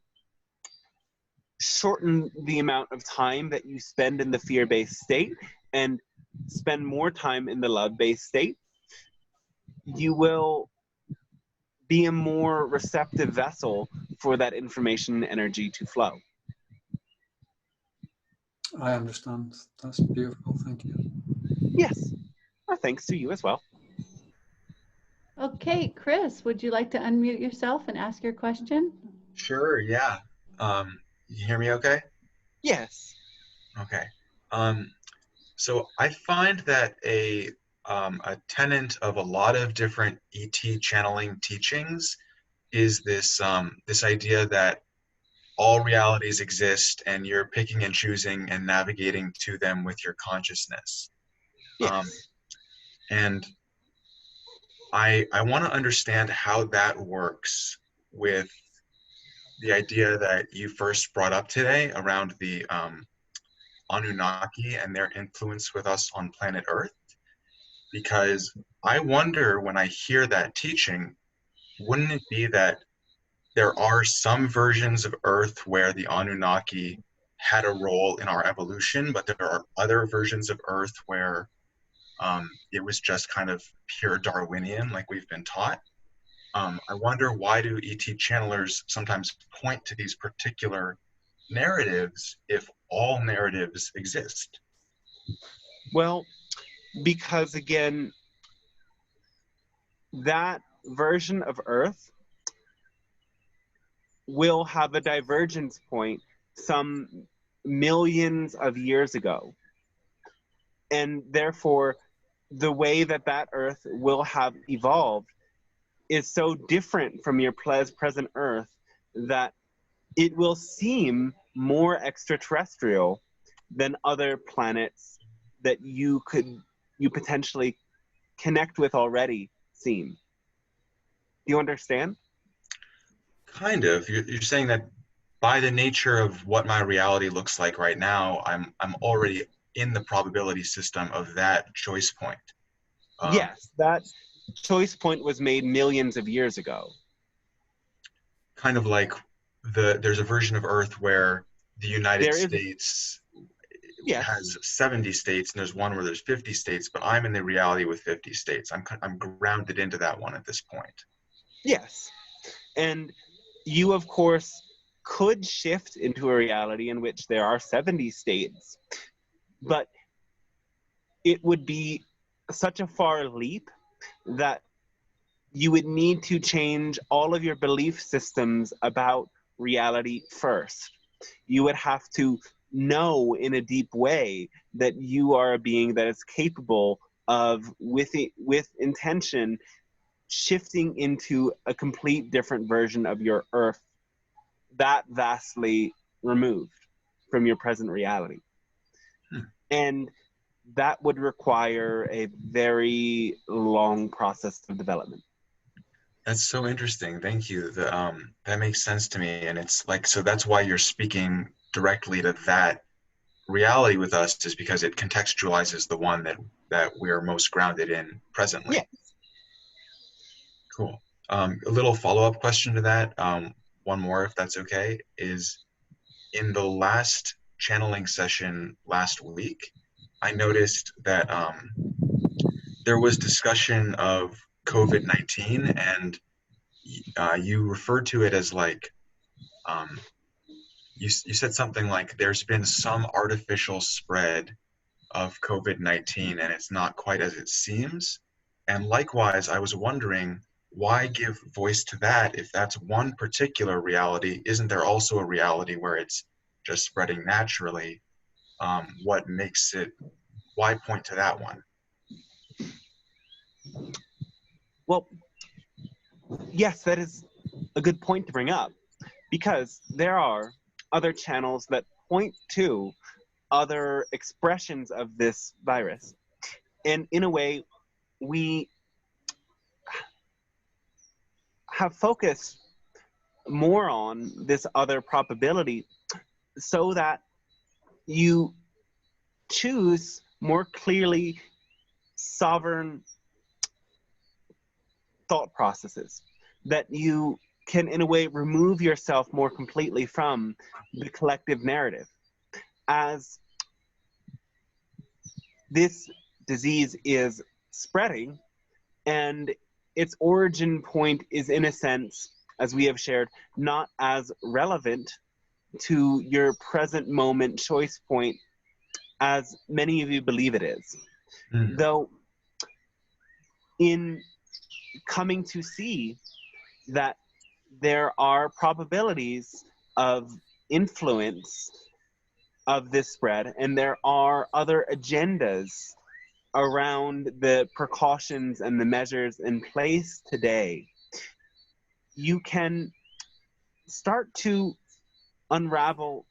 [SPEAKER 3] shorten the amount of time that you spend in the fear-based state and spend more time in the love-based state, you will be a more receptive vessel for that information and energy to flow.
[SPEAKER 6] I understand. That's beautiful. Thank you.
[SPEAKER 3] Yes. Well, thanks to you as well.
[SPEAKER 1] Okay, Chris, would you like to unmute yourself and ask your question?
[SPEAKER 7] Sure, yeah. You hear me okay?
[SPEAKER 3] Yes.
[SPEAKER 7] Okay. So I find that a tenet of a lot of different ET channeling teachings is this this idea that all realities exist and you're picking and choosing and navigating to them with your consciousness.
[SPEAKER 3] Yes.
[SPEAKER 7] And I want to understand how that works with the idea that you first brought up today around the Annunaki and their influence with us on planet Earth. Because I wonder, when I hear that teaching, wouldn't it be that there are some versions of Earth where the Anunnaki had a role in our evolution, but there are other versions of Earth where it was just kind of pure Darwinian, like we've been taught? I wonder, why do ET channelers sometimes point to these particular narratives if all narratives exist?
[SPEAKER 3] Well, because again, that version of Earth will have a divergence point some millions of years ago. And therefore, the way that that Earth will have evolved is so different from your present Earth that it will seem more extraterrestrial than other planets that you potentially connect with already seem. Do you understand?
[SPEAKER 7] Kind of. You're saying that by the nature of what my reality looks like right now, I'm already in the probability system of that choice point.
[SPEAKER 3] Yes, that choice point was made millions of years ago.
[SPEAKER 7] Kind of like there's a version of Earth where the United States has 70 states, and there's one where there's 50 states, but I'm in the reality with 50 states. I'm grounded into that one at this point.
[SPEAKER 3] Yes. And you, of course, could shift into a reality in which there are 70 states, but it would be such a far leap that you would need to change all of your belief systems about reality first. You would have to know in a deep way that you are a being that is capable of, with intention, shifting into a complete different version of your Earth, that vastly removed from your present reality. And that would require a very long process of development.
[SPEAKER 7] That's so interesting. Thank you. That makes sense to me. And it's like, so that's why you're speaking directly to that reality with us, is because it contextualizes the one that we're most grounded in presently.
[SPEAKER 3] Yeah.
[SPEAKER 7] Cool. A little follow-up question to that, one more if that's okay, is in the last channeling session last week, I noticed that there was discussion of COVID-19, and you referred to it as like, you said something like there's been some artificial spread of COVID-19 and it's not quite as it seems. And likewise, I was wondering, why give voice to that if that's one particular reality? Isn't there also a reality where it's just spreading naturally? What makes it, why point to that one?
[SPEAKER 3] Well, yes, that is a good point to bring up, because there are other channels that point to other expressions of this virus. And in a way, we have focused more on this other probability so that you choose more clearly sovereign thought processes, that you can, in a way, remove yourself more completely from the collective narrative. As this disease is spreading, and its origin point is, in a sense, as we have shared, not as relevant to your present moment choice point as many of you believe it is. Though, in coming to see that there are probabilities of influence of this spread, and there are other agendas around the precautions and the measures in place today, you can start to unravel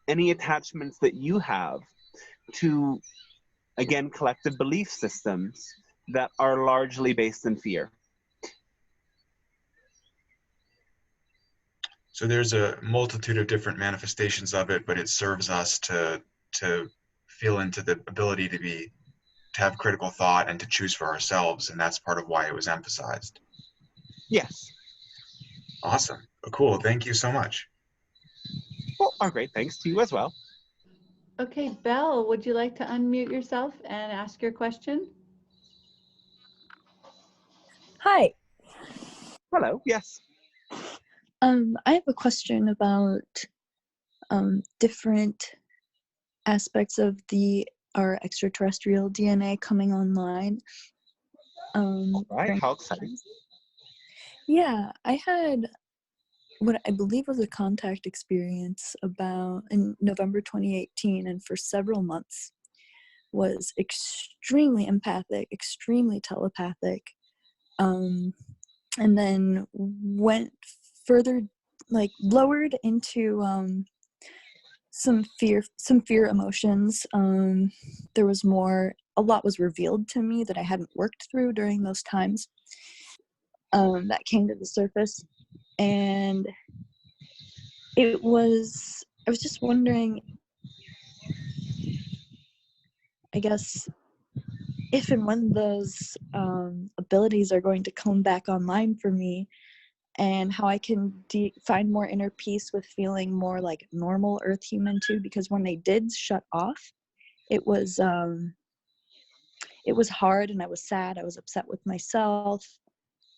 [SPEAKER 3] any attachments that you have to, again, collective belief systems that are largely based in fear.
[SPEAKER 7] So there's a multitude of different manifestations of it, but it serves us to feel into the ability to have critical thought and to choose for ourselves, and that's part of why it was emphasized.
[SPEAKER 3] Yes.
[SPEAKER 7] Awesome. Cool. Thank you so much.
[SPEAKER 3] Well, great. Thanks to you as well.
[SPEAKER 1] Okay, Belle, would you like to unmute yourself and ask your question?
[SPEAKER 8] Hi.
[SPEAKER 3] Hello. Yes.
[SPEAKER 8] I have a question about different aspects of our extraterrestrial DNA coming online.
[SPEAKER 3] All right.
[SPEAKER 8] during
[SPEAKER 3] How exciting.
[SPEAKER 8] Yeah, I had what I believe was a contact experience in November 2018, and for several months was extremely empathic, extremely telepathic, and then went further, like lowered into some fear emotions. There was a lot was revealed to me that I hadn't worked through during those times, that came to the surface. And I was just wondering, I guess, if and when those abilities are going to come back online for me, and how I can find more inner peace with feeling more like normal Earth human too, because when they did shut off, it was hard, and I was sad, I was upset with myself,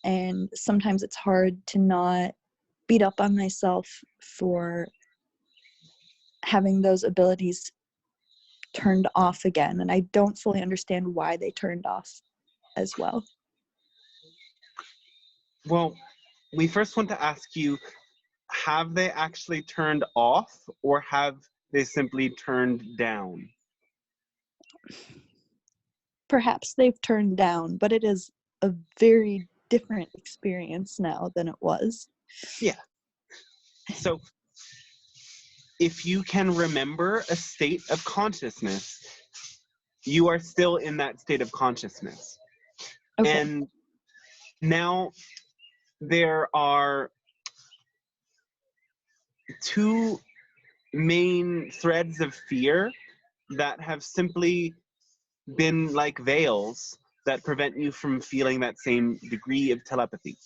[SPEAKER 8] and sometimes it's hard to not beat up on myself for having those abilities turned off again, and I don't fully understand why they turned off as well.
[SPEAKER 3] Well, we first want to ask you, have they actually turned off, or have they simply turned down?
[SPEAKER 8] Perhaps they've turned down, but it is a very different experience now than it was.
[SPEAKER 3] Yeah. So if you can remember a state of consciousness, you are still in that state of consciousness.
[SPEAKER 8] Okay.
[SPEAKER 3] And now there are two main threads of fear that have simply been like veils that prevent you from feeling that same degree of telepathy.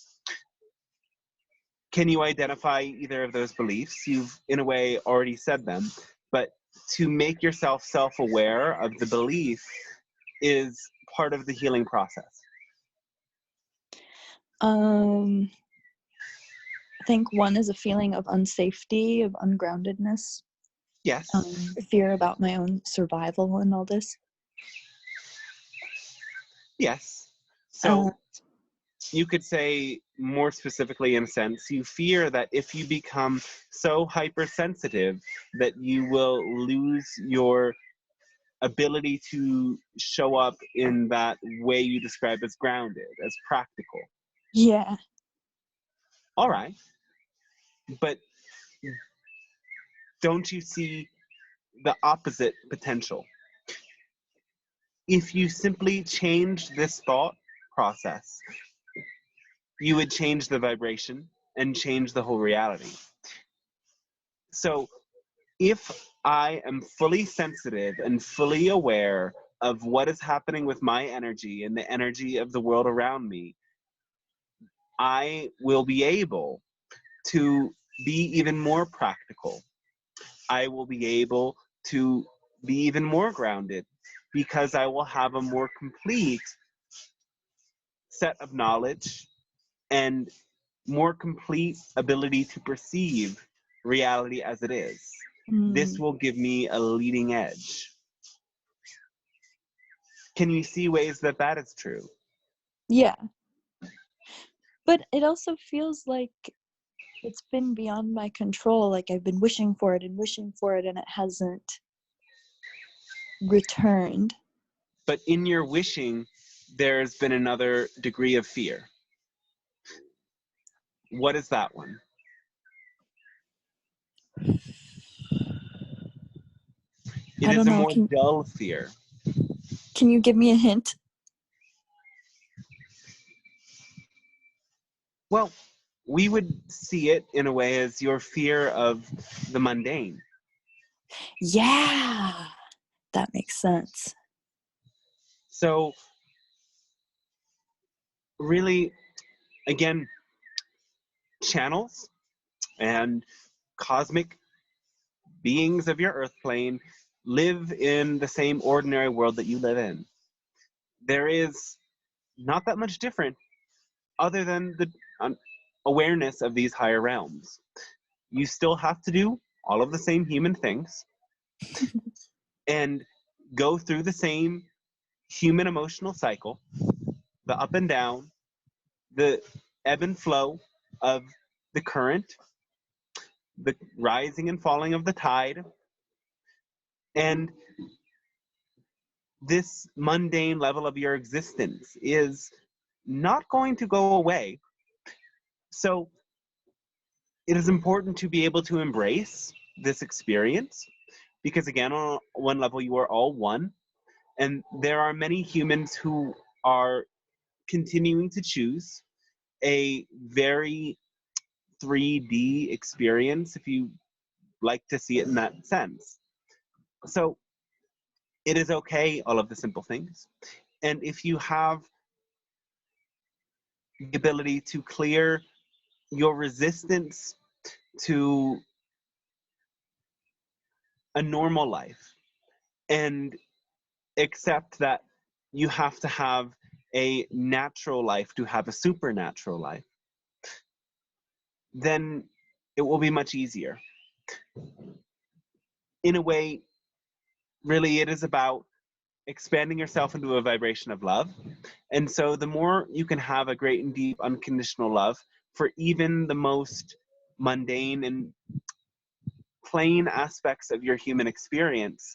[SPEAKER 3] Can you identify either of those beliefs? You've, in a way, already said them, but to make yourself self-aware of the belief is part of the healing process.
[SPEAKER 8] I think one is a feeling of unsafety, of ungroundedness.
[SPEAKER 3] Yes.
[SPEAKER 8] Fear about my own survival and all this.
[SPEAKER 3] Yes. So you could say more specifically, in a sense, you fear that if you become so hypersensitive that you will lose your ability to show up in that way you describe as grounded, as practical.
[SPEAKER 8] Yeah.
[SPEAKER 3] All right. But don't you see the opposite potential? If you simply change this thought process, you would change the vibration and change the whole reality. So if I am fully sensitive and fully aware of what is happening with my energy and the energy of the world around me, I will be able to be even more practical. I will be able to be even more grounded because I will have a more complete set of knowledge and more complete ability to perceive reality as it is. This will give me a leading edge. Can you see ways that that is true?
[SPEAKER 8] Yeah. But it also feels like it's been beyond my control. Like I've been wishing for it and it hasn't returned.
[SPEAKER 3] But in your wishing, there's been another degree of fear. What is that one? It is a more dull fear.
[SPEAKER 8] Can you give me a hint?
[SPEAKER 3] Well, we would see it in a way as your fear of the mundane.
[SPEAKER 8] Yeah, that makes sense.
[SPEAKER 3] So, really, again, channels and cosmic beings of your earth plane live in the same ordinary world that you live in. There is not that much different other than the awareness of these higher realms. You still have to do all of the same human things and go through the same human emotional cycle, the up and down, the ebb and flow of the current, the rising and falling of the tide, and this mundane level of your existence is not going to go away. So it is important to be able to embrace this experience because again, on one level, you are all one. And there are many humans who are continuing to choose a very 3D experience, if you like to see it in that sense. So it is okay, all of the simple things. And if you have the ability to clear your resistance to a normal life and accept that you have to have a natural life to have a supernatural life, then it will be much easier. In a way, really, it is about expanding yourself into a vibration of love. And so the more you can have a great and deep unconditional love for even the most mundane and plain aspects of your human experience,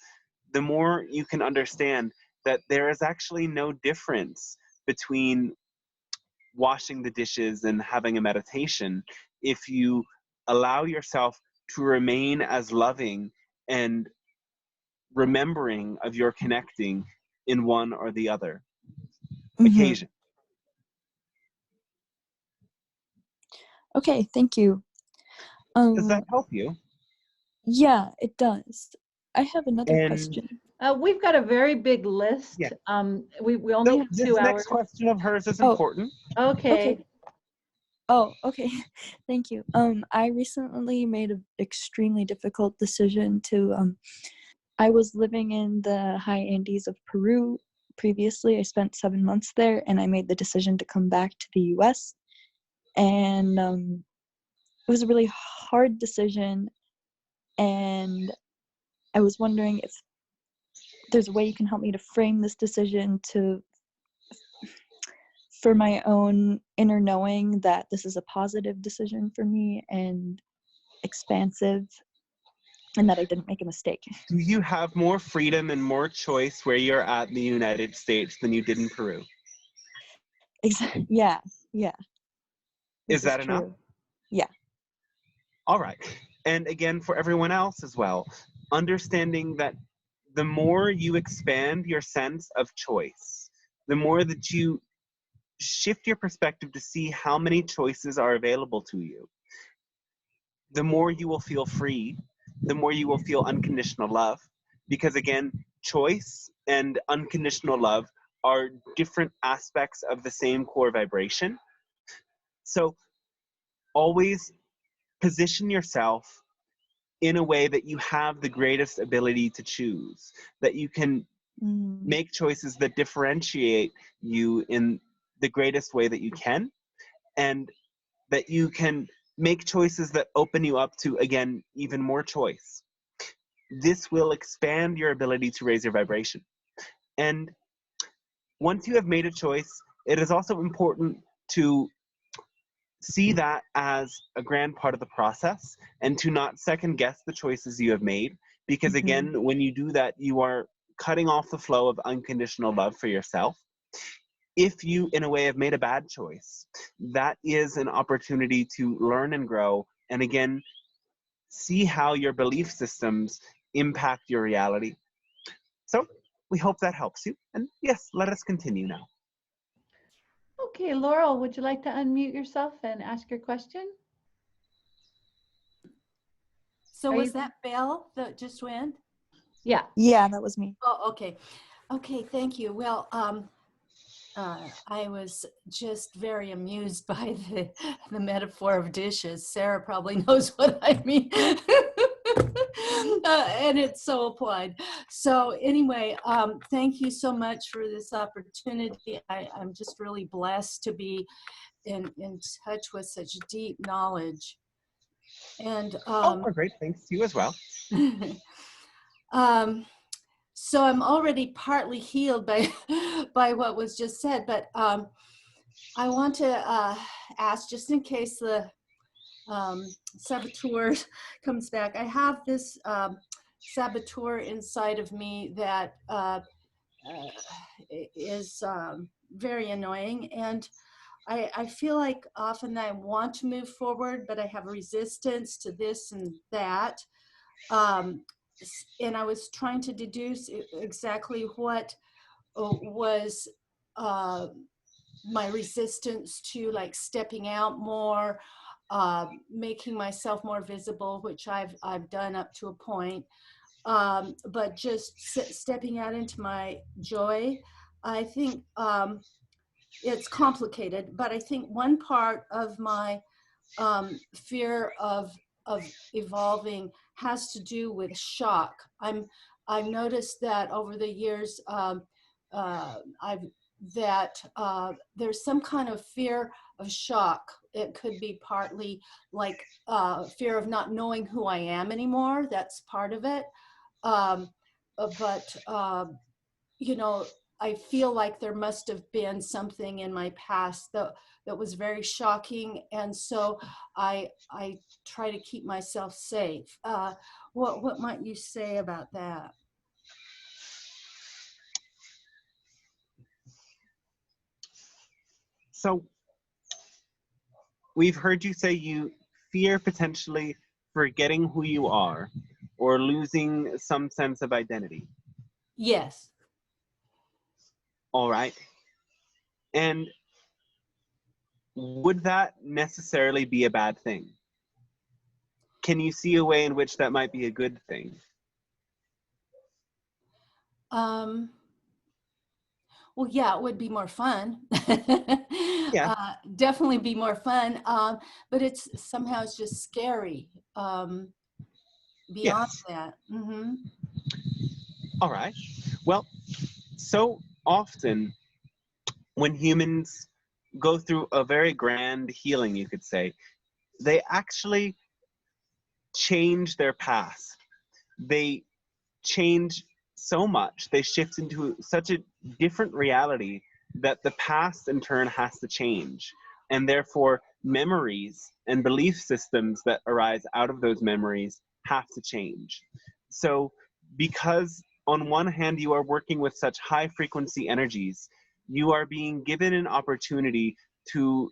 [SPEAKER 3] the more you can understand that there is actually no difference between washing the dishes and having a meditation if you allow yourself to remain as loving and remembering of your connecting in one or the other occasion.
[SPEAKER 8] Okay, thank you.
[SPEAKER 3] Does that help you?
[SPEAKER 8] Yeah, it does. I have another question.
[SPEAKER 1] We've got a very big list.
[SPEAKER 3] Yeah.
[SPEAKER 1] We only have 2
[SPEAKER 3] this
[SPEAKER 1] hours.
[SPEAKER 3] next question of hers is important.
[SPEAKER 1] Okay.
[SPEAKER 8] Oh, okay. Thank you. I recently made an extremely difficult decision to, I was living in the high Andes of Peru previously. I spent 7 months there, and I made the decision to come back to the US. And it was a really hard decision, and I was wondering if there's a way you can help me to frame this decision for my own inner knowing that this is a positive decision for me and expansive, and that I didn't make a mistake.
[SPEAKER 3] Do you have more freedom and more choice where you're at in the United States than you did in Peru?
[SPEAKER 8] Yeah.
[SPEAKER 3] Is that enough?
[SPEAKER 8] Yeah.
[SPEAKER 3] All right. And again, for everyone else as well, understanding that the more you expand your sense of choice, the more that you shift your perspective to see how many choices are available to you, the more you will feel free, the more you will feel unconditional love. Because again, choice and unconditional love are different aspects of the same core vibration. So always position yourself in a way that you have the greatest ability to choose, that you can make choices that differentiate you in the greatest way that you can, and that you can make choices that open you up to, again, even more choice. This will expand your ability to raise your vibration. And once you have made a choice, it is also important to see that as a grand part of the process and to not second guess the choices you have made. Because again, when you do that, you are cutting off the flow of unconditional love for yourself. If you, in a way, have made a bad choice, that is an opportunity to learn and grow. And again, see how your belief systems impact your reality. So we hope that helps you. And yes, let us continue now.
[SPEAKER 1] Okay, Laurel, would you like to unmute yourself and ask your question?
[SPEAKER 4] So was that Belle that just went?
[SPEAKER 1] Yeah.
[SPEAKER 8] Yeah, that was me.
[SPEAKER 4] Oh, okay. Okay, thank you. Well, I was just very amused by the metaphor of dishes. Sarah probably knows what I mean. And it's so applied. So anyway, thank you so much for this opportunity. I'm just really blessed to be in touch with such deep knowledge. And
[SPEAKER 3] we're great. Thanks to you as well.
[SPEAKER 4] So I'm already partly healed by what was just said, but I want to ask, just in case the saboteur comes back, I have this saboteur inside of me that is very annoying, and I feel like often I want to move forward, but I have resistance to this and that. and I was trying to deduce exactly what was my resistance to like stepping out more, making myself more visible, which I've done up to a point. But just stepping out into my joy, I think it's complicated, but I think one part of my fear of evolving has to do with shock. I've noticed that over the years, there's some kind of fear of shock. It could be partly like fear of not knowing who I am anymore. That's part of it. But you know, I feel like there must have been something in my past that was very shocking, and so I try to keep myself safe. What might you say about that?
[SPEAKER 3] So we've heard you say you fear potentially forgetting who you are or losing some sense of identity.
[SPEAKER 4] Yes.
[SPEAKER 3] All right. And would that necessarily be a bad thing? Can you see a way in which that might be a good thing?
[SPEAKER 4] Well, yeah, it would be more fun.
[SPEAKER 3] Yeah.
[SPEAKER 4] Definitely be more fun. But it's just scary. Beyond that. Mm-hmm.
[SPEAKER 3] All right. Well, so often when humans go through a very grand healing, you could say, they actually change their past. They change so much, they shift into such a different reality that the past in turn has to change. And therefore, memories and belief systems that arise out of those memories have to change. So, because on one hand, you are working with such high frequency energies, you are being given an opportunity to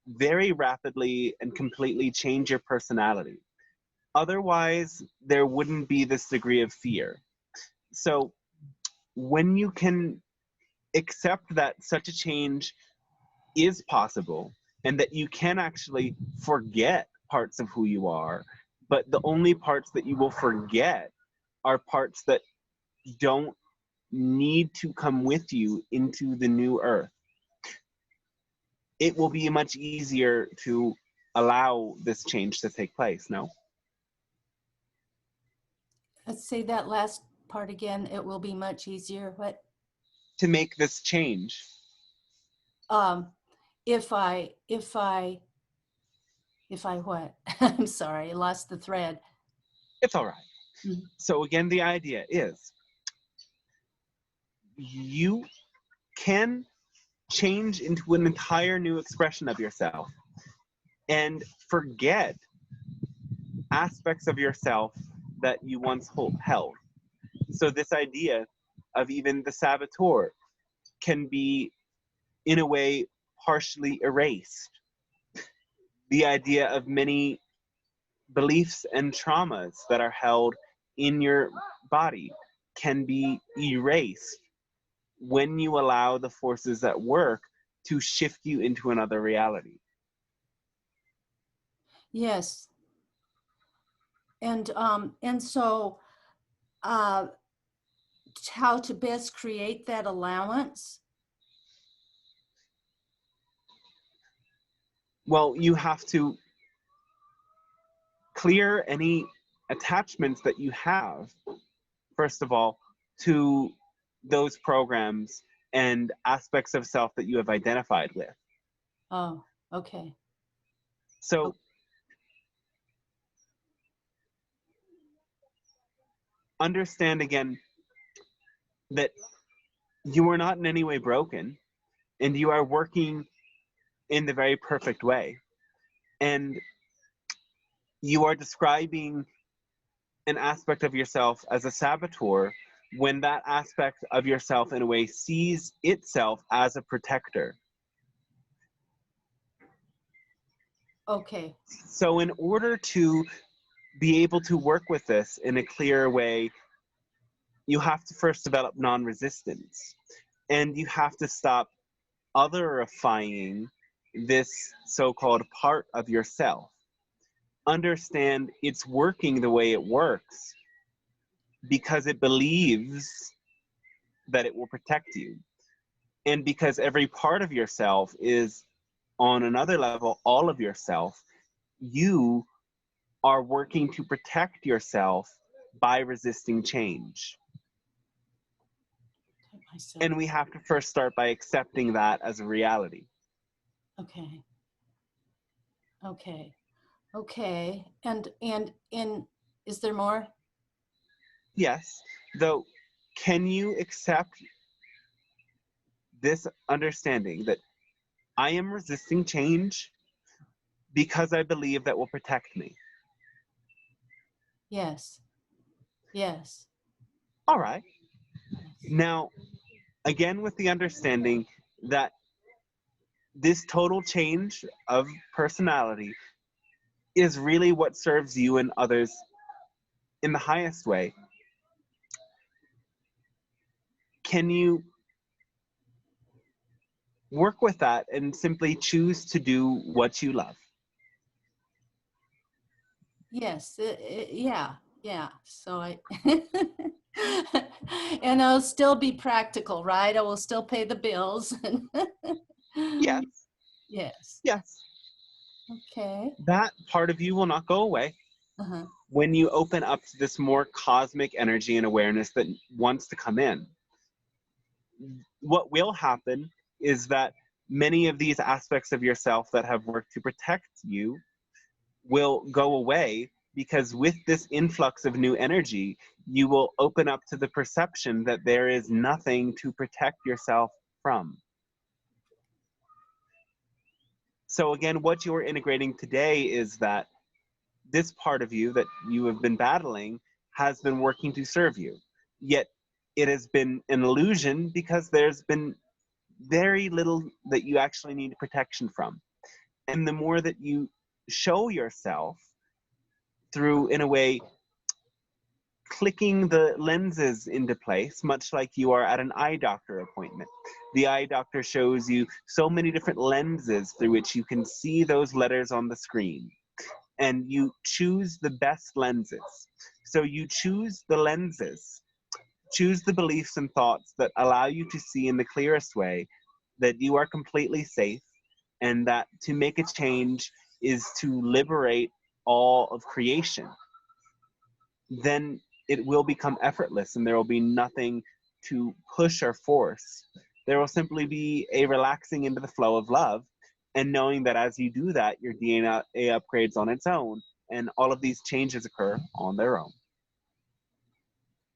[SPEAKER 3] very rapidly and completely change your personality. Otherwise, there wouldn't be this degree of fear. So when you can accept that such a change is possible and that you can actually forget parts of who you are, but the only parts that you will forget are parts that don't need to come with you into the new earth, it will be much easier to allow this change to take place, no?
[SPEAKER 4] Let's say that last part again. It will be much easier. What?
[SPEAKER 3] To make this change.
[SPEAKER 4] If I what? I'm sorry, I lost the thread.
[SPEAKER 3] It's all right.
[SPEAKER 4] Mm-hmm.
[SPEAKER 3] So again, the idea is you can change into an entire new expression of yourself and forget aspects of yourself that you once held. So this idea of even the saboteur can be, in a way, partially erased. The idea of many beliefs and traumas that are held in your body can be erased when you allow the forces at work to shift you into another reality.
[SPEAKER 4] Yes. And so how to best create that allowance?
[SPEAKER 3] Well, you have to clear any attachments that you have, first of all, to those programs and aspects of self that you have identified with.
[SPEAKER 4] Oh, okay.
[SPEAKER 3] So understand again that you are not in any way broken and you are working in the very perfect way. And you are describing an aspect of yourself as a saboteur when that aspect of yourself in a way sees itself as a protector.
[SPEAKER 4] Okay.
[SPEAKER 3] So in order to be able to work with this in a clear way, you have to first develop non-resistance, and you have to stop otherifying this so-called part of yourself. Understand it's working the way it works because it believes that it will protect you. And because every part of yourself is, on another level, all of yourself, you are working to protect yourself by resisting change. And we have to first start by accepting that as a reality.
[SPEAKER 4] Okay. Okay. Okay. And is there more?
[SPEAKER 3] Yes, though, can you accept this understanding that I am resisting change because I believe that will protect me?
[SPEAKER 4] Yes. Yes.
[SPEAKER 3] All right. Now, again, with the understanding that this total change of personality is really what serves you and others in the highest way. Can you work with that and simply choose to do what you love?
[SPEAKER 4] Yes. Yeah. Yeah. So and I'll still be practical, right? I will still pay the bills.
[SPEAKER 3] Yes.
[SPEAKER 4] Yes.
[SPEAKER 3] Yes.
[SPEAKER 4] Okay.
[SPEAKER 3] That part of you will not go away.
[SPEAKER 4] Uh-huh.
[SPEAKER 3] When you open up to this more cosmic energy and awareness that wants to come in, what will happen is that many of these aspects of yourself that have worked to protect you will go away, because with this influx of new energy, you will open up to the perception that there is nothing to protect yourself from. So again, what you are integrating today is that this part of you that you have been battling has been working to serve you. Yet it has been an illusion because there's been very little that you actually need protection from. And the more that you show yourself through, in a way, clicking the lenses into place, much like you are at an eye doctor appointment. The eye doctor shows you so many different lenses through which you can see those letters on the screen. And you choose the best lenses. So you choose the lenses, choose the beliefs and thoughts that allow you to see in the clearest way that you are completely safe, and that to make a change is to liberate all of creation. Then it will become effortless and there will be nothing to push or force. There will simply be a relaxing into the flow of love, and knowing that as you do that, your DNA upgrades on its own, and all of these changes occur on their own.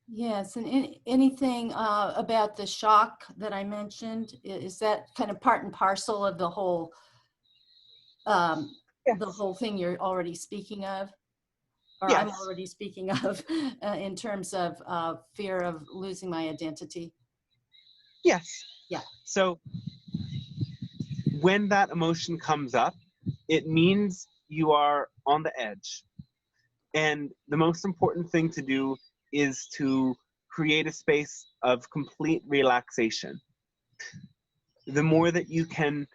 [SPEAKER 4] Yes, and anything about the shock that I mentioned, is that kind of part and parcel of the whole
[SPEAKER 3] Yes.
[SPEAKER 4] the whole thing you're already speaking of? Or
[SPEAKER 3] Yes.
[SPEAKER 4] I'm already speaking of in terms of fear of losing my identity?
[SPEAKER 3] Yes.
[SPEAKER 4] Yeah.
[SPEAKER 3] So when that emotion comes up, it means you are on the edge. And the most important thing to do is to create a space of complete relaxation. The more that you can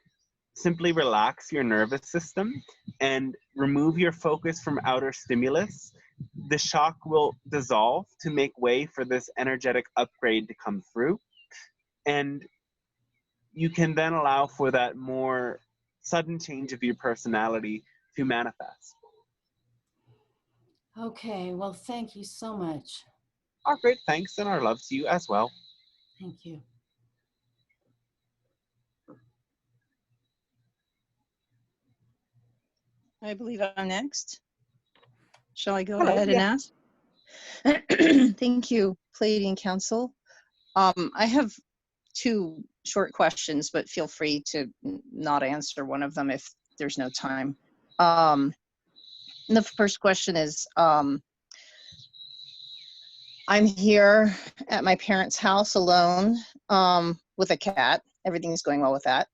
[SPEAKER 3] simply relax your nervous system and remove your focus from outer stimulus, the shock will dissolve to make way for this energetic upgrade to come through. And you can then allow for that more sudden change of your personality to manifest.
[SPEAKER 4] Okay, well, thank you so much.
[SPEAKER 3] Our great thanks and our love to you as well.
[SPEAKER 4] Thank you.
[SPEAKER 9] I believe I'm next. Shall I go
[SPEAKER 3] Hello,
[SPEAKER 9] ahead and ask? Thank you, Pleiadian Council. I have two short questions, but feel free to not answer one of them if there's no time. The first question is, I'm here at my parents' house alone with a cat. Everything's going well with that.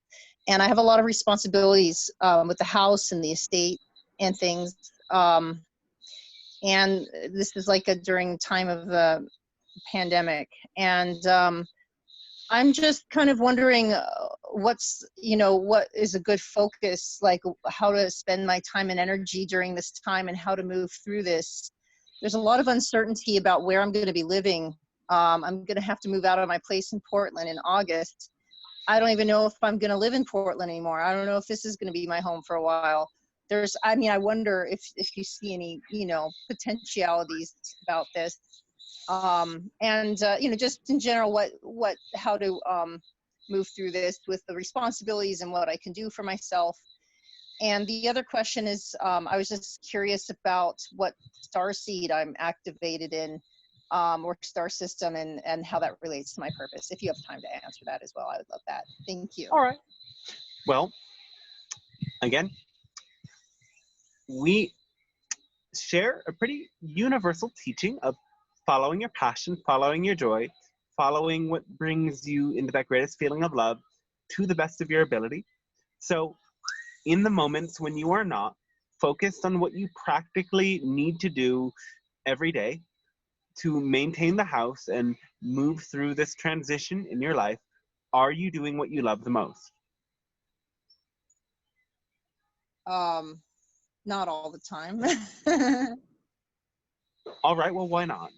[SPEAKER 9] And I have a lot of responsibilities with the house and the estate and things. And this is like during time of the pandemic. And I'm just kind of wondering what's, what is a good focus, like how to spend my time and energy during this time and how to move through this. There's a lot of uncertainty about where I'm going to be living. I'm going to have to move out of my place in Portland in August. I don't even know if I'm going to live in Portland anymore. I don't know if this is going to be my home for a while. I wonder if you see any, potentialities about this. Just in general, how to move through this with the responsibilities and what I can do for myself. And the other question is, I was just curious about what starseed I'm activated in, or star system, and how that relates to my purpose. If you have time to answer that as well, I would love that. Thank you.
[SPEAKER 3] All right. Well, again, we share a pretty universal teaching of following your passion, following your joy, following what brings you into that greatest feeling of love to the best of your ability. So in the moments when you are not focused on what you practically need to do every day to maintain the house and move through this transition in your life, are you doing what you love the most?
[SPEAKER 9] Not all the time.
[SPEAKER 3] All right, well, why not?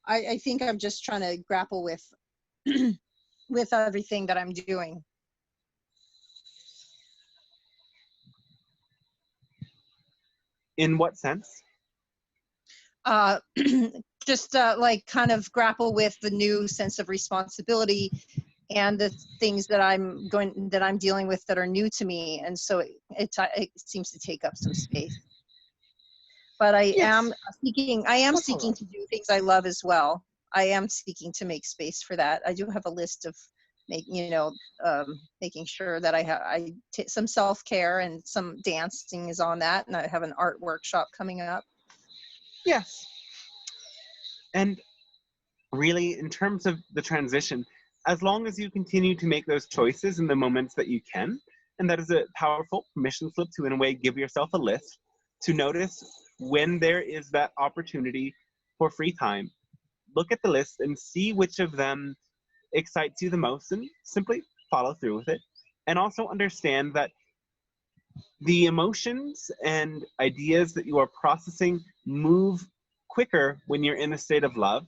[SPEAKER 9] I think I'm just trying to grapple with with everything that I'm doing.
[SPEAKER 3] In what sense?
[SPEAKER 9] Just like kind of grapple with the new sense of responsibility and the things that I'm dealing with that are new to me, and so it seems to take up some space. But I am seeking to do things I love as well. I am seeking to make space for that. I do have a list of making sure that I take some self-care, and some dancing is on that, and I have an art workshop coming up.
[SPEAKER 3] Yes. And really, in terms of the transition, as long as you continue to make those choices in the moments that you can, and that is a powerful permission slip to, in a way, give yourself a list to notice when there is that opportunity for free time. Look at the list and see which of them excites you the most, and simply follow through with it. And also understand that the emotions and ideas that you are processing move quicker when you're in a state of love.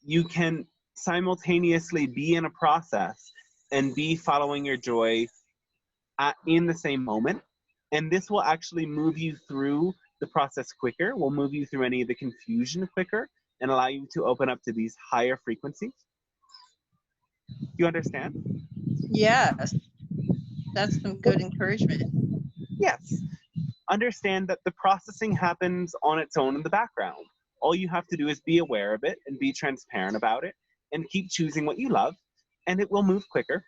[SPEAKER 3] You can simultaneously be in a process and be following your joy in the same moment. And this will actually move you through the process quicker, will move you through any of the confusion quicker, and allow you to open up to these higher frequencies. You understand?
[SPEAKER 9] Yes. That's some good encouragement.
[SPEAKER 3] Yes. Understand that the processing happens on its own in the background. All you have to do is be aware of it and be transparent about it and keep choosing what you love, and it will move quicker.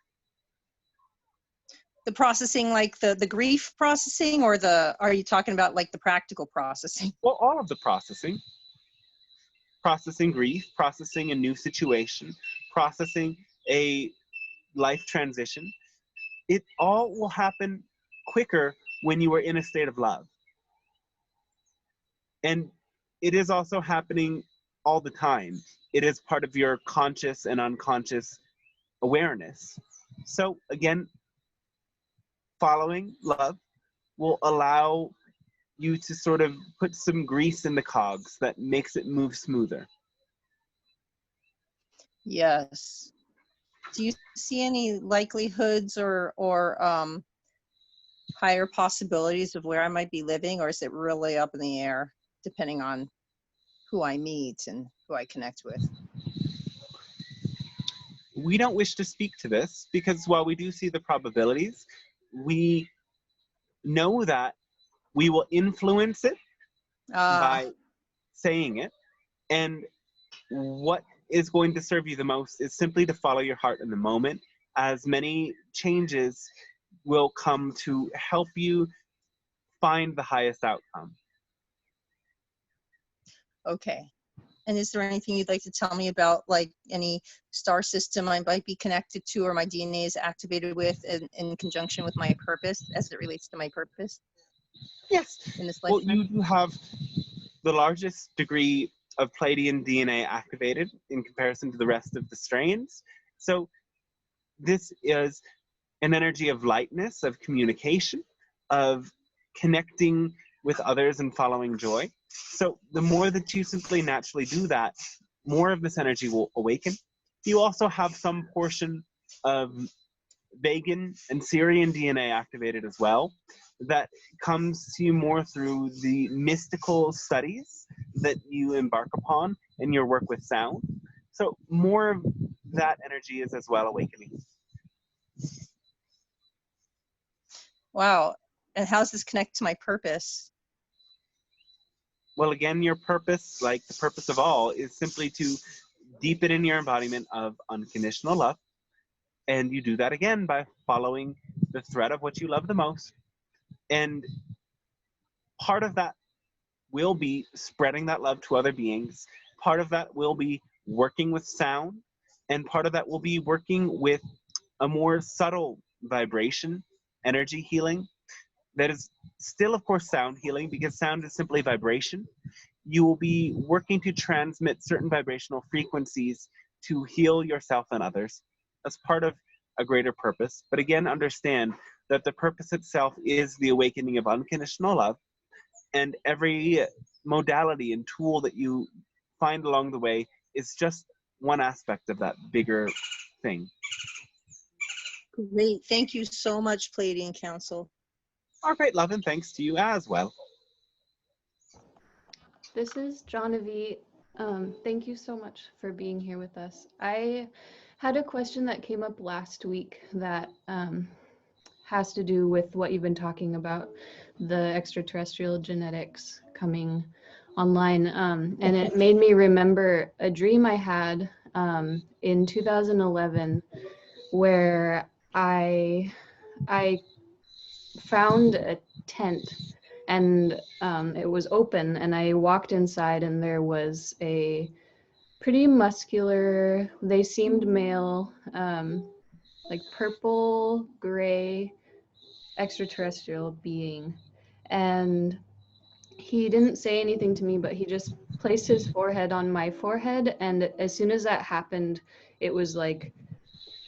[SPEAKER 9] The processing, like the grief processing, or are you talking about like the practical processing?
[SPEAKER 3] Well, all of the processing. Processing grief, processing a new situation, processing a life transition. It all will happen quicker when you are in a state of love. And it is also happening all the time. It is part of your conscious and unconscious awareness. So again, following love will allow you to sort of put some grease in the cogs that makes it move smoother.
[SPEAKER 9] Yes. Do you see any likelihoods or higher possibilities of where I might be living, or is it really up in the air, depending on who I meet and who I connect with?
[SPEAKER 3] We don't wish to speak to this because while we do see the probabilities, we know that we will influence it by saying it. And what is going to serve you the most is simply to follow your heart in the moment, as many changes will come to help you find the highest outcome.
[SPEAKER 9] Okay. And is there anything you'd like to tell me about, like any star system I might be connected to or my DNA is activated with in conjunction with my purpose as it relates to my purpose?
[SPEAKER 3] Yes.
[SPEAKER 9] In this
[SPEAKER 3] Well,
[SPEAKER 9] lifetime?
[SPEAKER 3] you do have the largest degree of Pleiadian DNA activated in comparison to the rest of the strains. So this is an energy of lightness, of communication, of connecting with others and following joy. So the more that you simply naturally do that, more of this energy will awaken. You also have some portion of Vegan and Syrian DNA activated as well. That comes to you more through the mystical studies that you embark upon in your work with sound. So more of that energy is as well awakening.
[SPEAKER 9] Wow. And how does this connect to my purpose?
[SPEAKER 3] Well, again, your purpose, like the purpose of all, is simply to deepen in your embodiment of unconditional love. And you do that again by following the thread of what you love the most. And part of that will be spreading that love to other beings. Part of that will be working with sound. And part of that will be working with a more subtle vibration, energy healing. That is still, of course, sound healing, because sound is simply vibration. You will be working to transmit certain vibrational frequencies to heal yourself and others as part of a greater purpose. But again, understand that the purpose itself is the awakening of unconditional love, and every modality and tool that you find along the way is just one aspect of that bigger thing.
[SPEAKER 9] Great. Thank you so much, Pleiadian Council.
[SPEAKER 3] Our great love and thanks to you as well.
[SPEAKER 10] This is Genevieve. Thank you so much for being here with us. I had a question that came up last week that has to do with what you've been talking about, the extraterrestrial genetics coming online. And it made me remember a dream I had in 2011 where I found a tent, and it was open, and I walked inside, and there was a pretty muscular, they seemed male, like purple gray extraterrestrial being. And he didn't say anything to me, but he just placed his forehead on my forehead, and as soon as that happened, it was like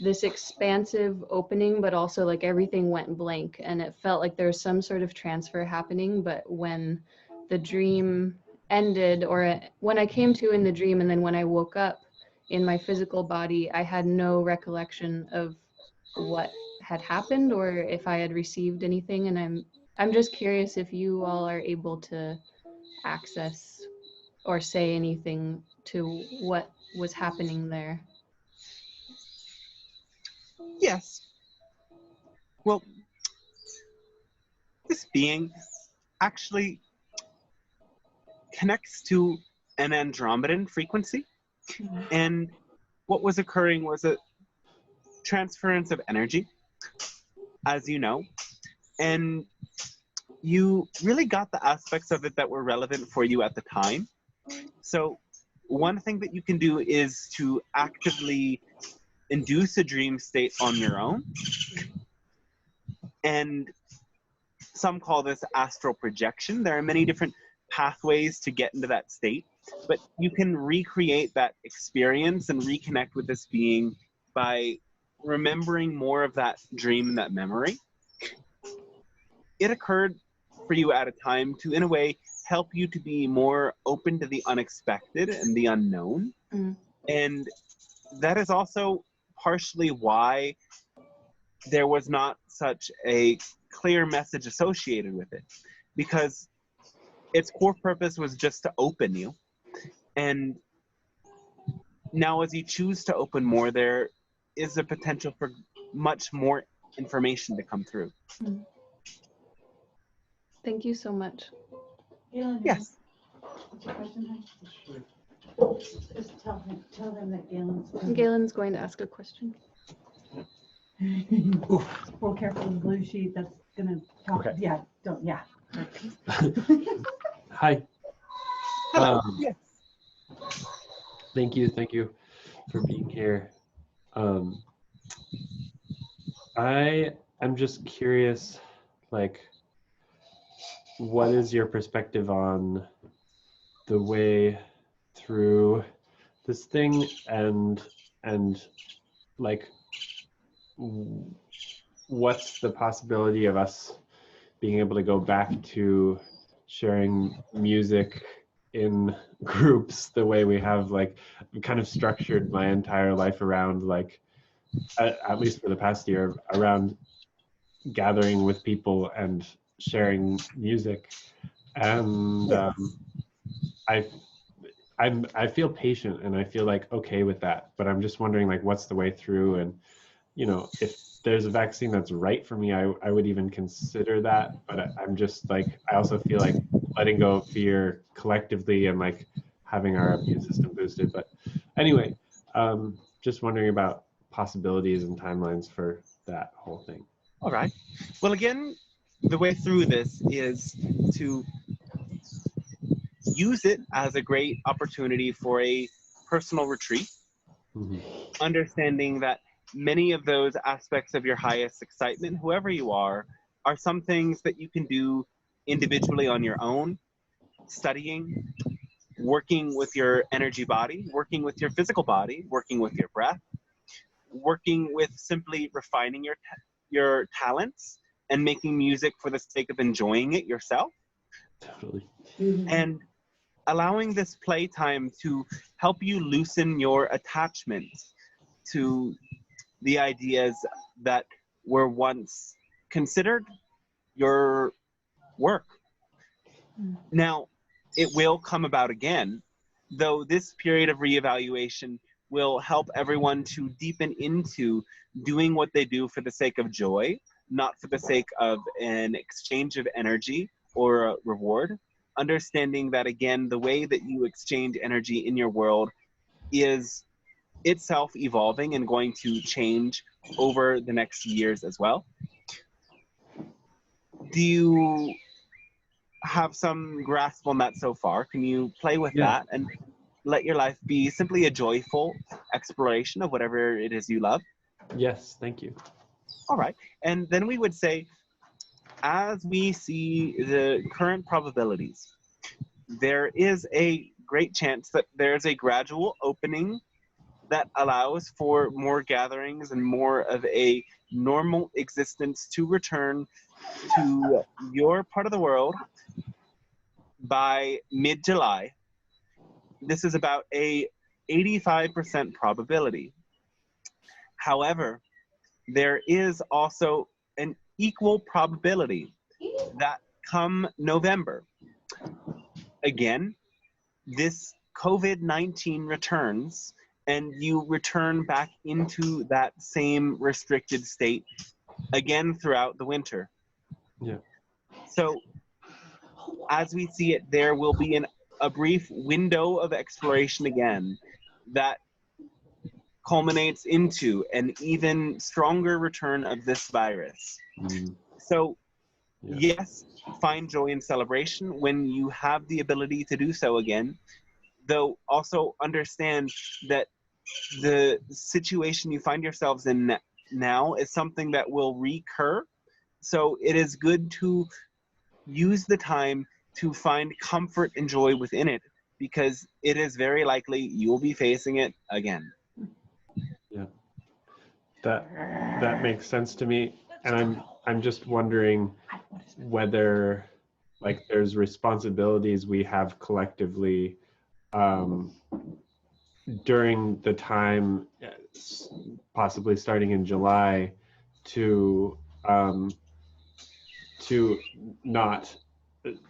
[SPEAKER 10] this expansive opening, but also like everything went blank, and it felt like there was some sort of transfer happening. But when the dream ended, or when I came to in the dream, and then when I woke up in my physical body, I had no recollection of what had happened or if I had received anything. And I'm just curious if you all are able to access or say anything to what was happening there.
[SPEAKER 3] Yes. Well, this being actually connects to an Andromedan frequency. And what was occurring was a transference of energy, as you know. And you really got the aspects of it that were relevant for you at the time. So one thing that you can do is to actively induce a dream state on your own. And some call this astral projection. There are many different pathways to get into that state, but you can recreate that experience and reconnect with this being by remembering more of that dream and that memory. It occurred for you at a time to, in a way, help you to be more open to the unexpected and the unknown. And that is also partially why there was not such a clear message associated with it, because its core purpose was just to open you. And now as you choose to open more, there is a potential for much more information to come through.
[SPEAKER 10] Thank you so much.
[SPEAKER 3] Yes.
[SPEAKER 1] Just tell them that Galen's
[SPEAKER 10] Galen's going to ask a question.
[SPEAKER 1] Well, careful with the blue sheet. That's gonna talk.
[SPEAKER 11] Okay.
[SPEAKER 1] Yeah, don't. Yeah.
[SPEAKER 11] Hi.
[SPEAKER 3] Hello. Yes.
[SPEAKER 11] Thank you for being here. I am just curious, like, what is your perspective on the way through this thing, and like what's the possibility of us being able to go back to sharing music in groups the way we have, like kind of structured my entire life around, like at least for the past year, around gathering with people and sharing music. And I feel patient and I feel like okay with that, but I'm just wondering like what's the way through, and you know, if there's a vaccine that's right for me, I would even consider that. But I'm just like, I also feel like letting go of fear collectively and like having our immune system boosted. But anyway, just wondering about possibilities and timelines for that whole thing.
[SPEAKER 3] All right. Well, again, the way through this is to use it as a great opportunity for a personal retreat, understanding that many of those aspects of your highest excitement, whoever you are some things that you can do individually on your own, studying, working with your energy body, working with your physical body, working with your breath, working with simply refining your talents and making music for the sake of enjoying it yourself.
[SPEAKER 11] Totally.
[SPEAKER 3] And allowing this playtime to help you loosen your attachment to the ideas that were once considered your work. Now, it will come about again, though this period of reevaluation will help everyone to deepen into doing what they do for the sake of joy, not for the sake of an exchange of energy or a reward. Understanding that, again, the way that you exchange energy in your world is itself evolving and going to change over the next years as well. Do you have some grasp on that so far? Can you play with that and let your life be simply a joyful exploration of whatever it is you love?
[SPEAKER 11] Yes, thank you.
[SPEAKER 3] All right. And then we would say, as we see the current probabilities, there is a great chance that there's a gradual opening that allows for more gatherings and more of a normal existence to return to your part of the world by mid-July. This is about a 85% probability. However, there is also an equal probability that come November, again, this COVID-19 returns and you return back into that same restricted state again throughout the winter.
[SPEAKER 11] Yeah.
[SPEAKER 3] So as we see it, there will be a brief window of exploration again that culminates into an even stronger return of this virus. So yes, find joy and celebration when you have the ability to do so again, though also understand that the situation you find yourselves in now is something that will recur. So it is good to use the time to find comfort and joy within it, because it is very likely you will be facing it again.
[SPEAKER 11] Yeah, that makes sense to me, and I'm just wondering whether like there's responsibilities we have collectively during the time, possibly starting in July, to not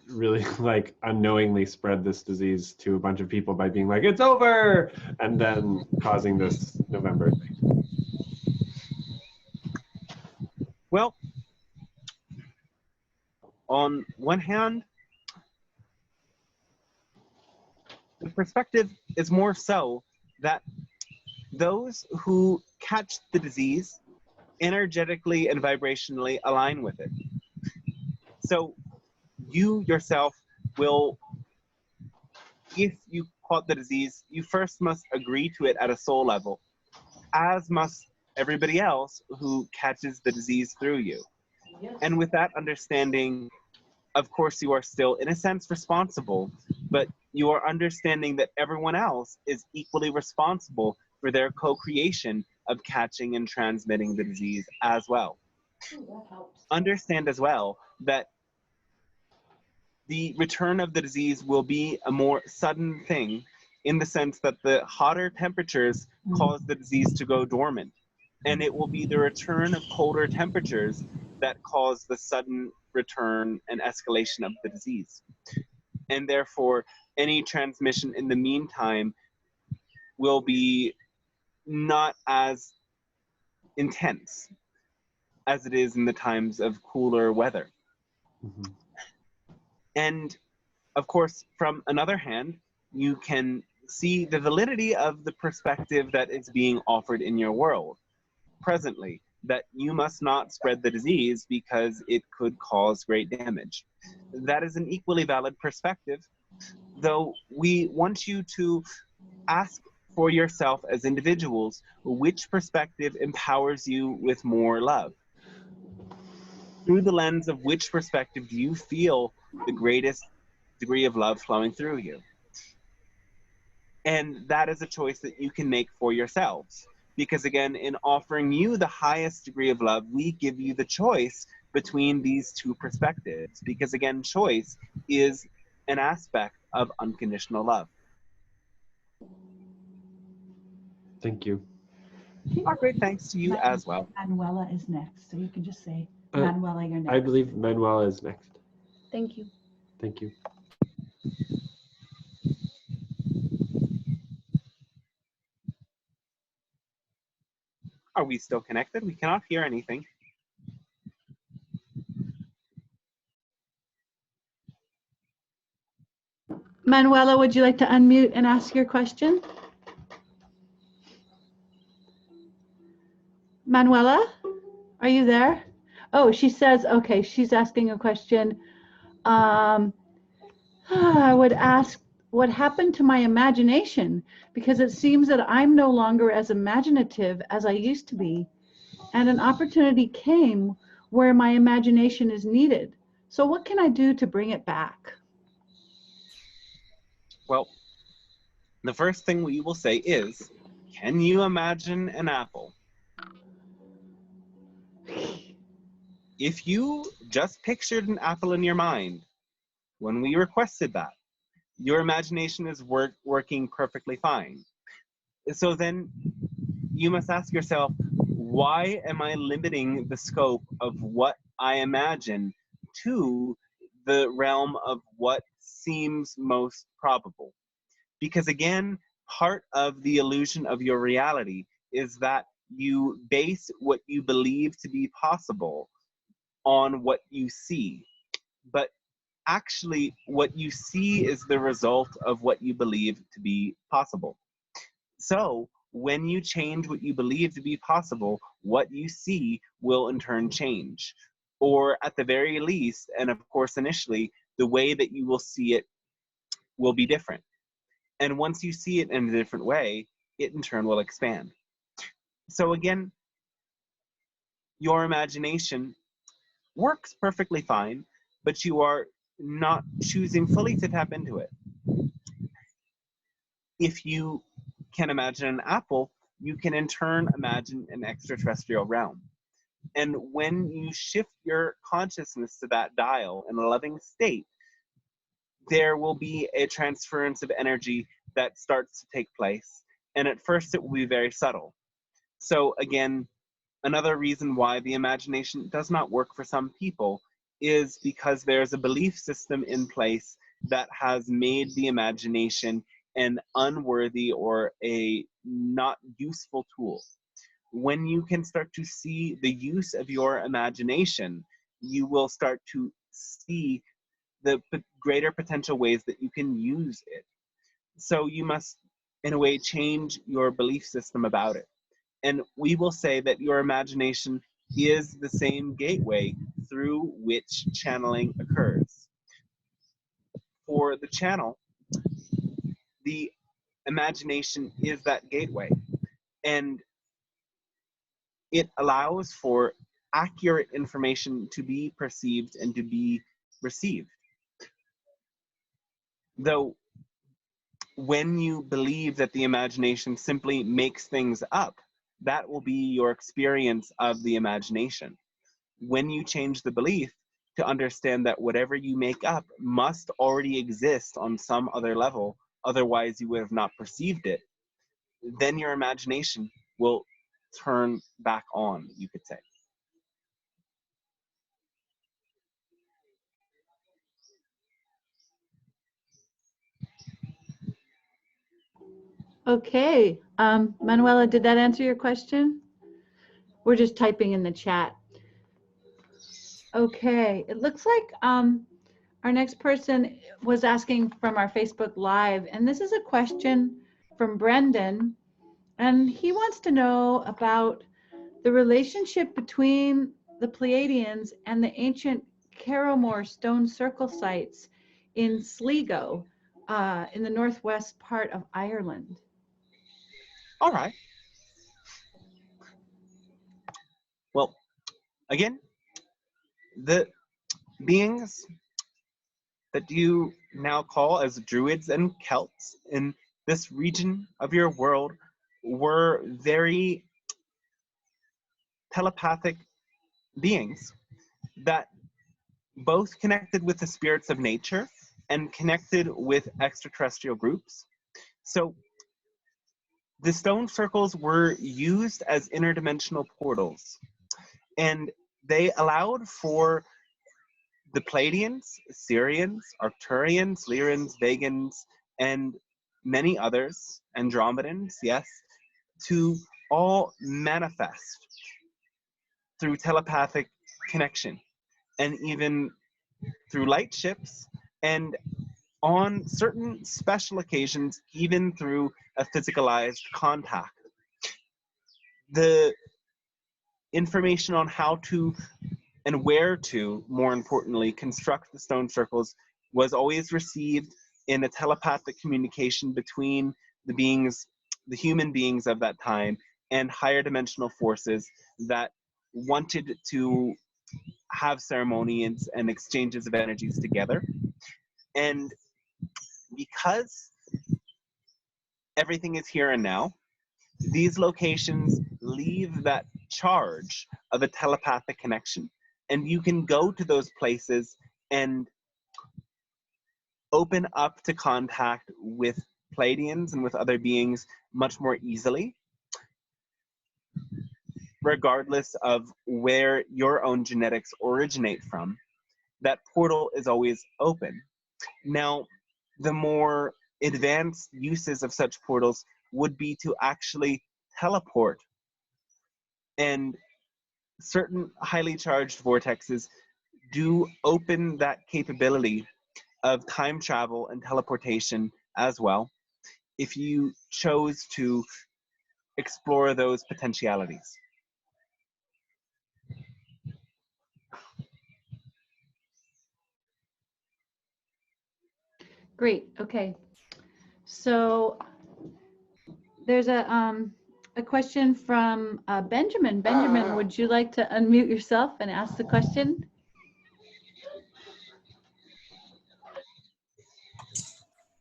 [SPEAKER 11] really like unknowingly spread this disease to a bunch of people by being like, it's over, and then causing this November thing.
[SPEAKER 3] Well, on one hand, the perspective is more so that those who catch the disease energetically and vibrationally align with it. So you yourself will, if you caught the disease, you first must agree to it at a soul level, as must everybody else who catches the disease through you. And with that understanding, of course, you are still, in a sense, responsible, but You are understanding that everyone else is equally responsible for their co-creation of catching and transmitting the disease as well. Understand as well that the return of the disease will be a more sudden thing, in the sense that the hotter temperatures cause the disease to go dormant. And it will be the return of colder temperatures that cause the sudden return and escalation of the disease. And therefore, any transmission in the meantime will be not as intense as it is in the times of cooler weather.
[SPEAKER 11] Mhm.
[SPEAKER 3] And of course, from another hand, you can see the validity of the perspective that is being offered in your world presently, that you must not spread the disease because it could cause great damage. That is an equally valid perspective, though we want you to ask for yourself as individuals which perspective empowers you with more love. Through the lens of which perspective do you feel the greatest degree of love flowing through you? And that is a choice that you can make for yourselves. Because again, in offering you the highest degree of love, we give you the choice between these two perspectives. Because again, choice is an aspect of unconditional love.
[SPEAKER 11] Thank you.
[SPEAKER 3] Our great thanks to you as well.
[SPEAKER 1] Manuela is next, so you can just say,
[SPEAKER 11] Uh,
[SPEAKER 1] Manuela, you're next.
[SPEAKER 11] I believe Manuela is next.
[SPEAKER 10] Thank you.
[SPEAKER 11] Thank you.
[SPEAKER 3] Are we still connected? We cannot hear anything.
[SPEAKER 1] Manuela, would you like to unmute and ask your question? Manuela, are you there? Oh, she says, okay, she's asking a question. I would ask, what happened to my imagination? Because it seems that I'm no longer as imaginative as I used to be. And an opportunity came where my imagination is needed. So what can I do to bring it back?
[SPEAKER 3] Well, the first thing we will say is, can you imagine an apple? If you just pictured an apple in your mind when we requested that, your imagination is working perfectly fine. So then you must ask yourself, why am I limiting the scope of what I imagine to the realm of what seems most probable? Because again, part of the illusion of your reality is that you base what you believe to be possible on what you see. But actually, what you see is the result of what you believe to be possible. So when you change what you believe to be possible, what you see will in turn change. Or at the very least, and of course initially, the way that you will see it will be different. And once you see it in a different way, it in turn will expand. So again, your imagination works perfectly fine, but you are not choosing fully to tap into it. If you can imagine an apple, you can in turn imagine an extraterrestrial realm. And when you shift your consciousness to that dial in a loving state, there will be a transference of energy that starts to take place. And at first it will be very subtle. So again, another reason why the imagination does not work for some people is because there's a belief system in place that has made the imagination an unworthy or a not useful tool. When you can start to see the use of your imagination, you will start to see the greater potential ways that you can use it. So you must, in a way, change your belief system about it. And we will say that your imagination is the same gateway through which channeling occurs. For the channel, the imagination is that gateway. And it allows for accurate information to be perceived and to be received. Though when you believe that the imagination simply makes things up, that will be your experience of the imagination. When you change the belief to understand that whatever you make up must already exist on some other level, otherwise you would have not perceived it, then your imagination will turn back on, you could say.
[SPEAKER 1] Okay, Manuela, did that answer your question? We're just typing in the chat. Okay, it looks like our next person was asking from our Facebook Live, and this is a question from Brendan, and he wants to know about the relationship between the Pleiadians and the ancient Carrowmore stone circle sites in Sligo, in the northwest part of Ireland.
[SPEAKER 3] All right. Well, again, the beings that you now call as druids and Celts in this region of your world were very telepathic beings that both connected with the spirits of nature and connected with extraterrestrial groups. So the stone circles were used as interdimensional portals, and they allowed for the Pleiadians, Syrians, Arcturians, Lyrians, Vegans, and many others, Andromedans, yes, to all manifest through telepathic connection, and even through light ships, and on certain special occasions, even through a physicalized contact. The information on how to and where to, more importantly, construct the stone circles was always received in a telepathic communication between the beings, the human beings of that time, and higher dimensional forces that wanted to have ceremonies and exchanges of energies together. And because everything is here and now, these locations leave that charge of a telepathic connection, and you can go to those places and open up to contact with Pleiadians and with other beings much more easily, regardless of where your own genetics originate from. That portal is always open. Now, the more advanced uses of such portals would be to actually teleport, and certain highly charged vortexes do open that capability of time travel and teleportation as well, if you chose to explore those potentialities.
[SPEAKER 1] Great, okay. So there's a question from Benjamin. Benjamin, would you like to unmute yourself and ask the question?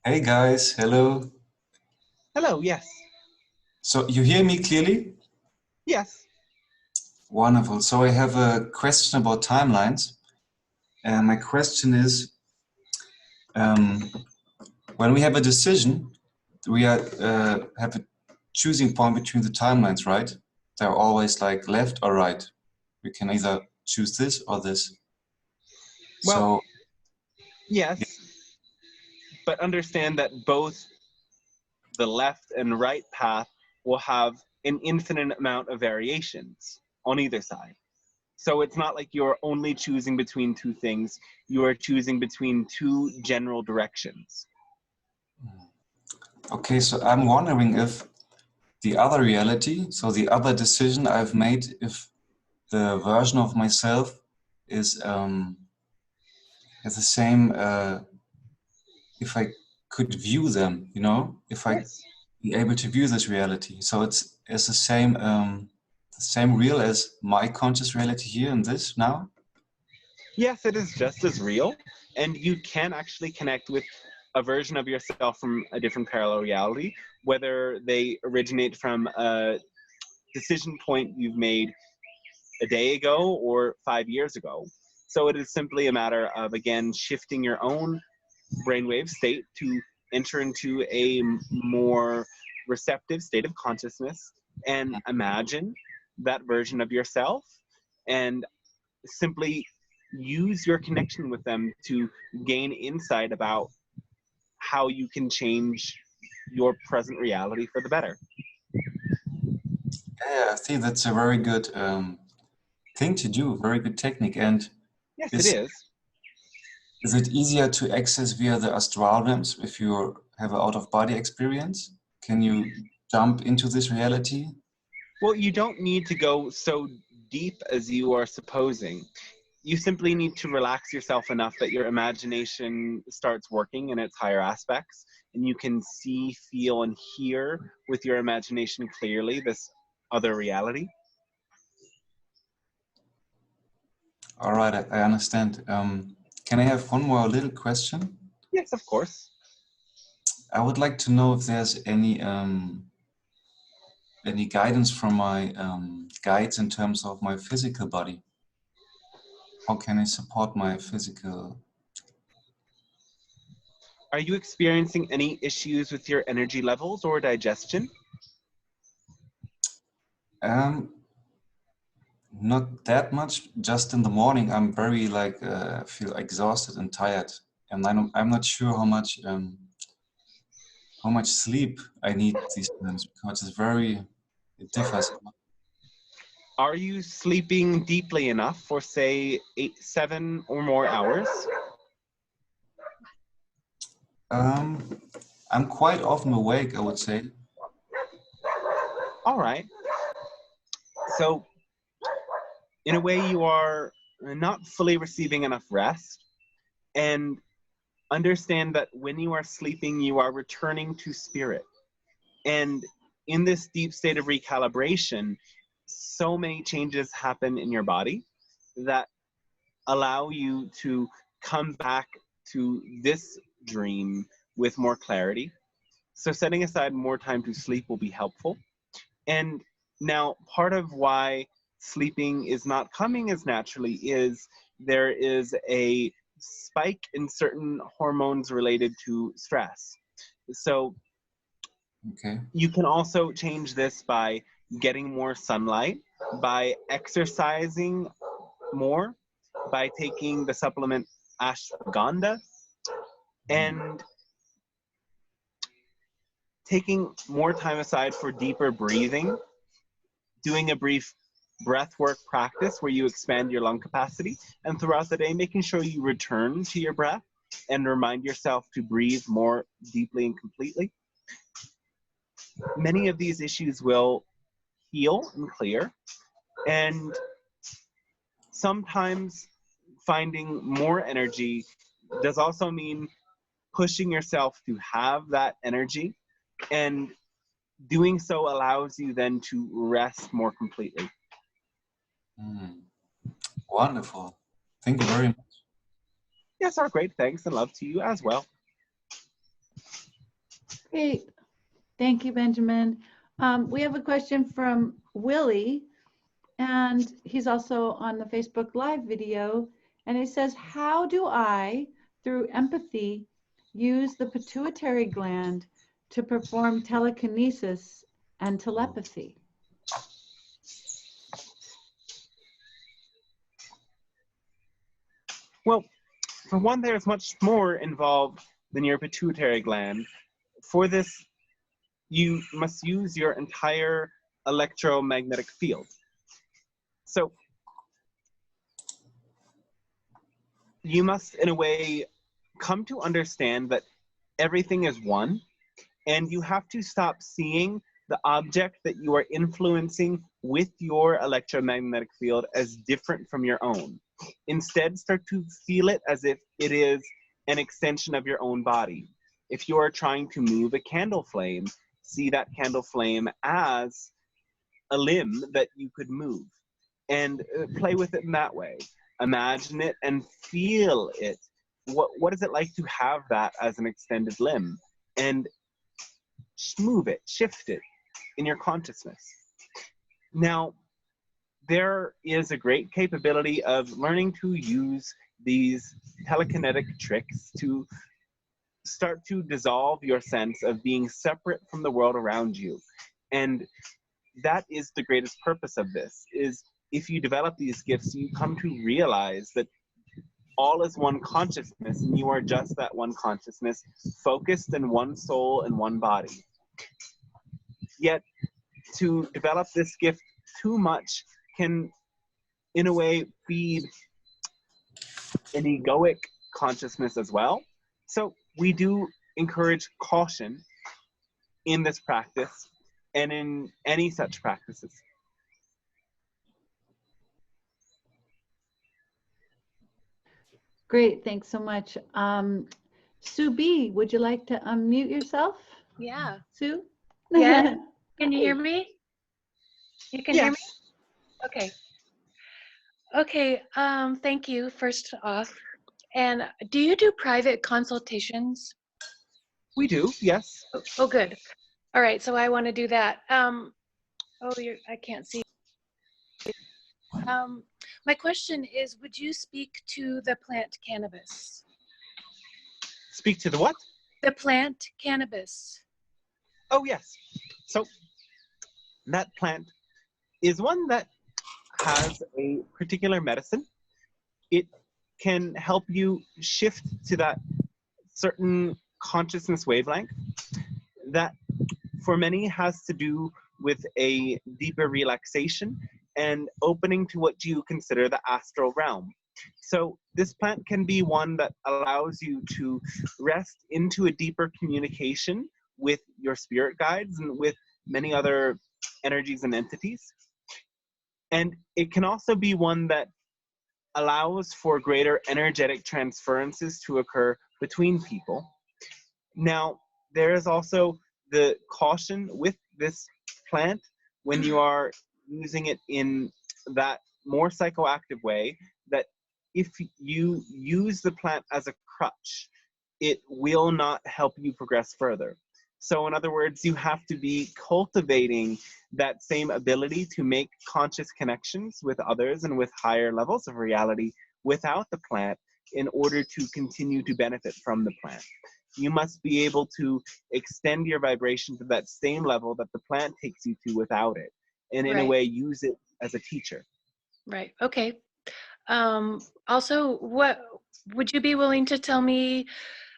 [SPEAKER 12] Hey guys, hello.
[SPEAKER 3] Hello, yes.
[SPEAKER 12] So you hear me clearly?
[SPEAKER 3] Yes.
[SPEAKER 12] Wonderful. So I have a question about timelines. And my question is, when we have a decision, we have a choosing point between the timelines, right? They're always like left or right. We can either choose this or this.
[SPEAKER 3] Well,
[SPEAKER 12] so,
[SPEAKER 3] yes, but understand that both the left and right path will have an infinite amount of variations on either side. So it's not like you're only choosing between two things, you are choosing between two general directions.
[SPEAKER 12] okay, so I'm wondering if the other reality, so the other decision I've made, if the version of myself is has the same, if I could view them, you know, if I be able to view this reality. So it's the same real as my conscious reality here in this now?
[SPEAKER 3] Yes, it is just as real, and you can actually connect with a version of yourself from a different parallel reality, whether they originate from a decision point you've made a day ago or 5 years ago. So it is simply a matter of, again, shifting your own brainwave state to enter into a more receptive state of consciousness and imagine that version of yourself, and simply use your connection with them to gain insight about how you can change your present reality for the better.
[SPEAKER 12] Yeah, I think that's a very good thing to do, very good technique. And
[SPEAKER 3] yes, it is.
[SPEAKER 12] Is it easier to access via the astral realms if you have an out-of-body experience? Can you jump into this reality?
[SPEAKER 3] Well, you don't need to go so deep as you are supposing. You simply need to relax yourself enough that your imagination starts working in its higher aspects, and you can see, feel, and hear with your imagination clearly this other reality.
[SPEAKER 12] All right, I understand. Can I have one more little question?
[SPEAKER 3] Yes, of course.
[SPEAKER 12] I would like to know if there's any guidance from my guides in terms of my physical body. How can I support my physical?
[SPEAKER 3] Are you experiencing any issues with your energy levels or digestion?
[SPEAKER 12] Not that much. Just in the morning, I'm very feel exhausted and tired, and I'm not sure how much sleep I need these times, because it differs.
[SPEAKER 3] Are you sleeping deeply enough for, say, 8, 7 or more hours?
[SPEAKER 12] I'm quite often awake, I would say.
[SPEAKER 3] All right. So, in a way, you are not fully receiving enough rest, and understand that when you are sleeping, you are returning to spirit. And in this deep state of recalibration, so many changes happen in your body that allow you to come back to this dream with more clarity. So setting aside more time to sleep will be helpful. And now part of why sleeping is not coming as naturally is there is a spike in certain hormones related to stress. So
[SPEAKER 12] okay,
[SPEAKER 3] you can also change this by getting more sunlight, by exercising more, by taking the supplement ashwagandha, and taking more time aside for deeper breathing, doing a brief breath work practice where you expand your lung capacity, and throughout the day making sure you return to your breath and remind yourself to breathe more deeply and completely. Many of these issues will heal and clear, and sometimes finding more energy does also mean pushing yourself to have that energy, and doing so allows you then to rest more completely.
[SPEAKER 12] Wonderful. Thank you very much.
[SPEAKER 3] Yes, our great thanks and love to you as well.
[SPEAKER 1] Great. Thank you, Benjamin. We have a question from Willie, and he's also on the Facebook Live video. And it says, how do I, through empathy, use the pituitary gland to perform telekinesis and telepathy?
[SPEAKER 3] Well, for one, there's much more involved than your pituitary gland. For this, you must use your entire electromagnetic field. So you must, in a way, come to understand that everything is one, and you have to stop seeing the object that you are influencing with your electromagnetic field as different from your own. Instead, start to feel it as if it is an extension of your own body. If you are trying to move a candle flame, see that candle flame as a limb that you could move, and play with it in that way. Imagine it and feel it. what is it like to have that as an extended limb? And move it, shift it in your consciousness. Now, there is a great capability of learning to use these telekinetic tricks to start to dissolve your sense of being separate from the world around you. And that is the greatest purpose of this, is if you develop these gifts, you come to realize that all is one consciousness, and you are just that one consciousness, focused in one soul and one body. Yet, to develop this gift too much can, in a way, feed an egoic consciousness as well. So we do encourage caution in this practice and in any such practices.
[SPEAKER 1] Great, thanks so much. Sue B, would you like to unmute yourself?
[SPEAKER 13] Yeah.
[SPEAKER 1] Sue?
[SPEAKER 13] Yeah. Can you hear me? You can hear me?
[SPEAKER 3] Yes.
[SPEAKER 13] Okay. Okay. Thank you, first off. And do you do private consultations?
[SPEAKER 3] We do, yes.
[SPEAKER 13] Oh, good. All right. So I want to do that. Oh, I can't see. My question is, would you speak to the plant cannabis?
[SPEAKER 3] Speak to the what?
[SPEAKER 13] The plant cannabis.
[SPEAKER 3] Oh, yes. So that plant is one that has a particular medicine. It can help you shift to that certain consciousness wavelength that for many has to do with a deeper relaxation and opening to what you consider the astral realm. So this plant can be one that allows you to rest into a deeper communication with your spirit guides and with many other energies and entities. And it can also be one that allows for greater energetic transferences to occur between people. Now, there is also the caution with this plant when you are using it in that more psychoactive way, that if you use the plant as a crutch, it will not help you progress further. So in other words, you have to be cultivating that same ability to make conscious connections with others and with higher levels of reality without the plant in order to continue to benefit from the plant. You must be able to extend your vibration to that same level that the plant takes you to without it, and in a way use it as a teacher.
[SPEAKER 13] Right. Okay. Also, what would you be willing to tell me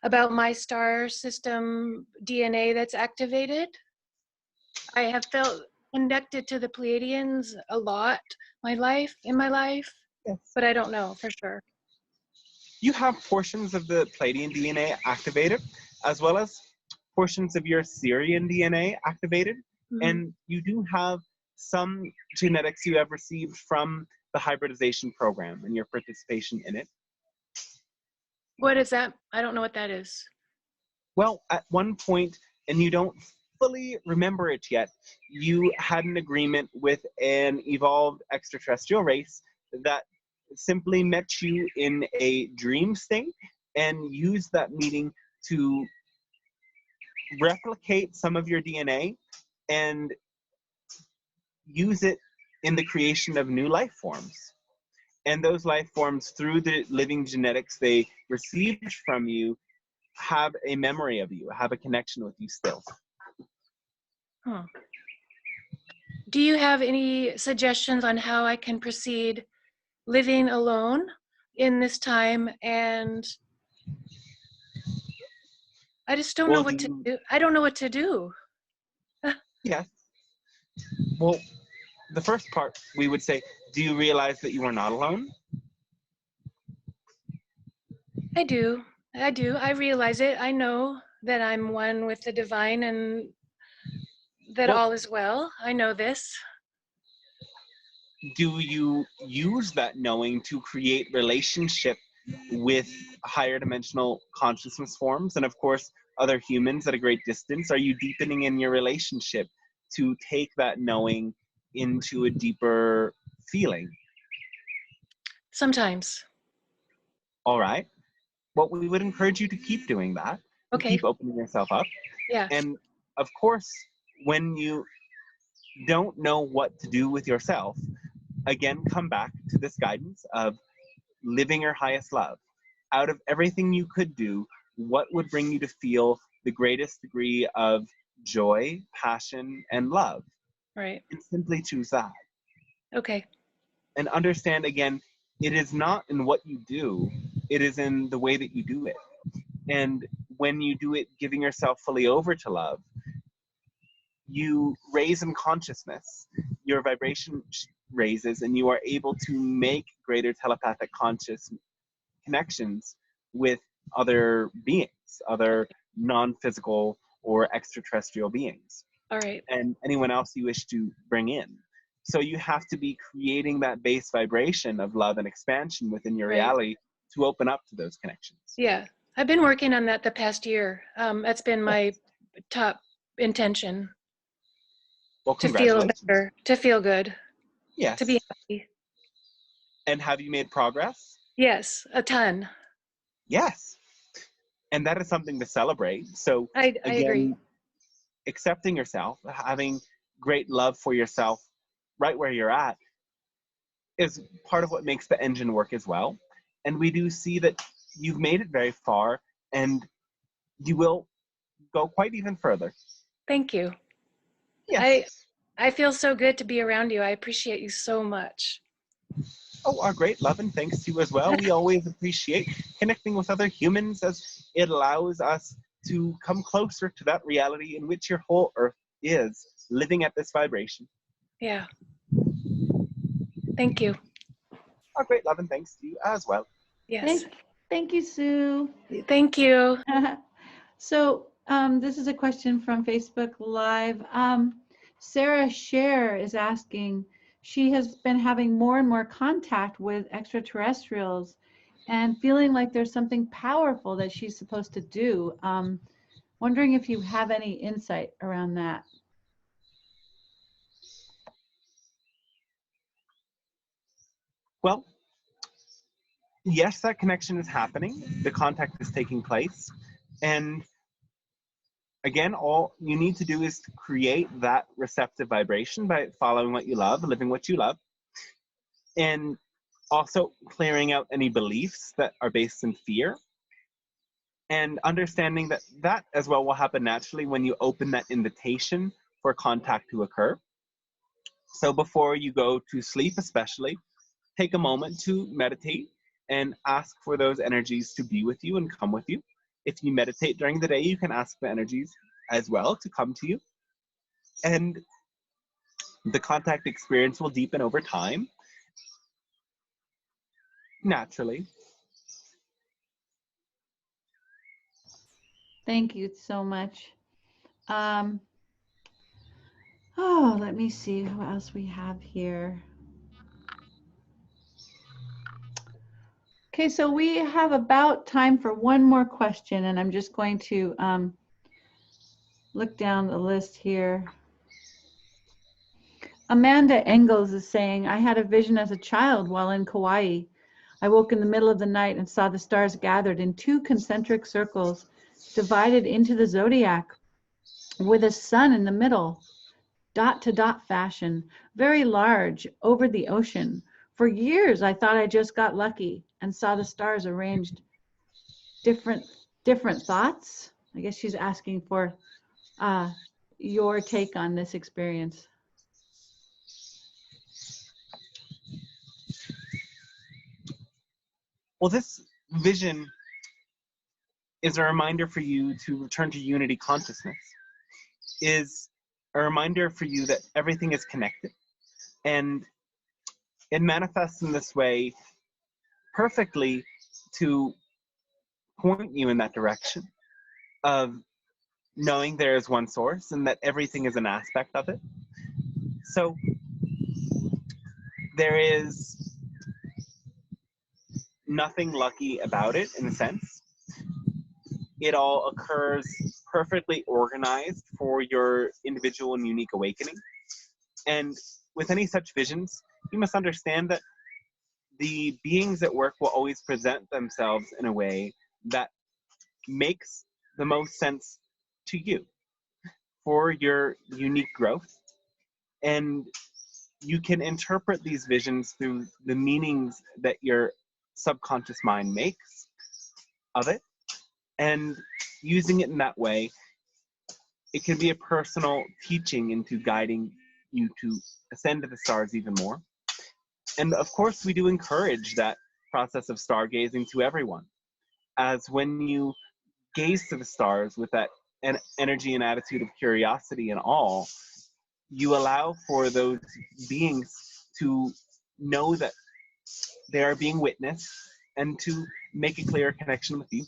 [SPEAKER 13] about my star system DNA that's activated? I have felt connected to the Pleiadians a lot in my life,
[SPEAKER 3] yes,
[SPEAKER 13] but I don't know for sure.
[SPEAKER 3] You have portions of the Pleiadian DNA activated, as well as portions of your Syrian DNA activated, and you do have some genetics you have received from the hybridization program and your participation in it.
[SPEAKER 13] What is that? I don't know what that is.
[SPEAKER 3] Well, at one point, and you don't fully remember it yet, you had an agreement with an evolved extraterrestrial race that simply met you in a dream state and used that meeting to replicate some of your DNA and use it in the creation of new life forms. And those life forms, through the living genetics they received from you, have a memory of you, have a connection with you still.
[SPEAKER 13] Huh. Do you have any suggestions on how I can proceed living alone in this time? And I just don't know what to do. I don't know what to do.
[SPEAKER 3] Yes. Well, the first part, we would say, do you realize that you are not alone?
[SPEAKER 13] I do. I realize it. I know that I'm one with the divine and that all is well. I know this.
[SPEAKER 3] Do you use that knowing to create relationship with higher dimensional consciousness forms and, of course, other humans at a great distance? Are you deepening in your relationship to take that knowing into a deeper feeling?
[SPEAKER 13] Sometimes.
[SPEAKER 3] All right. what we would encourage you to keep doing that.
[SPEAKER 13] Okay.
[SPEAKER 3] Keep opening yourself up.
[SPEAKER 13] Yeah.
[SPEAKER 3] And of course, when you don't know what to do with yourself, again, come back to this guidance of living your highest love. Out of everything you could do, what would bring you to feel the greatest degree of joy, passion, and love?
[SPEAKER 13] Right.
[SPEAKER 3] And simply choose that.
[SPEAKER 13] Okay.
[SPEAKER 3] And understand, again, it is not in what you do, it is in the way that you do it. And when you do it giving yourself fully over to love, you raise in consciousness, your vibration raises, and you are able to make greater telepathic conscious connections with other beings, other non-physical or extraterrestrial beings,
[SPEAKER 13] All right.
[SPEAKER 3] and anyone else you wish to bring in. So you have to be creating that base vibration of love and expansion within your
[SPEAKER 13] Right.
[SPEAKER 3] reality to open up to those connections.
[SPEAKER 13] Yeah. I've been working on that the past year. That's been my top intention.
[SPEAKER 3] Well,
[SPEAKER 13] To feel
[SPEAKER 3] congratulations.
[SPEAKER 13] better, to feel good,
[SPEAKER 3] Yes.
[SPEAKER 13] to be happy.
[SPEAKER 3] And have you made progress?
[SPEAKER 13] Yes, a ton.
[SPEAKER 3] Yes. And that is something to celebrate. So
[SPEAKER 13] I agree.
[SPEAKER 3] again, accepting yourself, having great love for yourself right where you're at is part of what makes the engine work as well. And we do see that you've made it very far, and you will go quite even further.
[SPEAKER 13] Thank you.
[SPEAKER 3] Yes.
[SPEAKER 13] I feel so good to be around you. I appreciate you so much.
[SPEAKER 3] Oh, our great love and thanks to you as well. We always appreciate connecting with other humans, as it allows us to come closer to that reality in which your whole earth is, living at this vibration.
[SPEAKER 13] Yeah. Thank you.
[SPEAKER 3] Our great love and thanks to you as well.
[SPEAKER 13] Yes.
[SPEAKER 1] Thank you, Sue.
[SPEAKER 13] Thank you.
[SPEAKER 1] So this is a question from Facebook Live. Sarah Scher is asking, she has been having more and more contact with extraterrestrials and feeling like there's something powerful that she's supposed to do. Wondering if you have any insight around that.
[SPEAKER 3] Well, yes, that connection is happening. The contact is taking place. And again, all you need to do is to create that receptive vibration by following what you love, living what you love, and also clearing out any beliefs that are based in fear, and understanding that that as well will happen naturally when you open that invitation for contact to occur. So before you go to sleep especially, take a moment to meditate and ask for those energies to be with you and come with you. If you meditate during the day, you can ask the energies as well to come to you. And the contact experience will deepen over time, naturally.
[SPEAKER 1] Thank you so much. Oh, let me see who else we have here. Okay, so we have about time for one more question, and I'm just going to look down the list here. Amanda Engels is saying, I had a vision as a child while in Kauai. I woke in the middle of the night and saw the stars gathered in 2 concentric circles, divided into the zodiac, with a sun in the middle, dot to dot fashion, very large, over the ocean. For years, I thought I just got lucky and saw the stars arranged. Different thoughts? I guess she's asking for your take on this experience.
[SPEAKER 3] Well, this vision is a reminder for you to return to unity consciousness, is a reminder for you that everything is connected. And it manifests in this way perfectly to point you in that direction of knowing there is one source and that everything is an aspect of it. So there is nothing lucky about it in a sense. It all occurs perfectly organized for your individual and unique awakening. And with any such visions, you must understand that the beings at work will always present themselves in a way that makes the most sense to you for your unique growth. And you can interpret these visions through the meanings that your subconscious mind makes of it. And using it in that way, it can be a personal teaching into guiding you to ascend to the stars even more. And of course, we do encourage that process of stargazing to everyone, as when you gaze to the stars with that energy and attitude of curiosity and awe, you allow for those beings to know that they are being witnessed and to make a clear connection with you.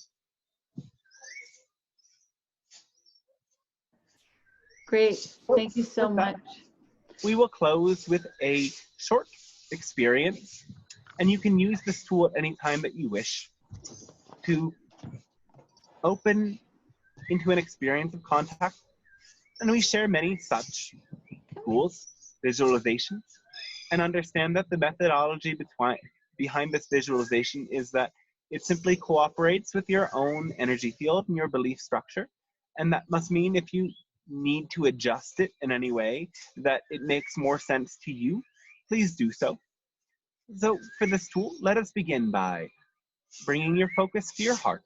[SPEAKER 1] Great. Thank you so much.
[SPEAKER 3] We will close with a short experience, and you can use this tool at any time that you wish to open into an experience of contact. And we share many such tools, visualizations, and understand that the methodology behind this visualization is that it simply cooperates with your own energy field and your belief structure. And that must mean if you need to adjust it in any way that it makes more sense to you, please do so. So for this tool, let us begin by bringing your focus to your heart.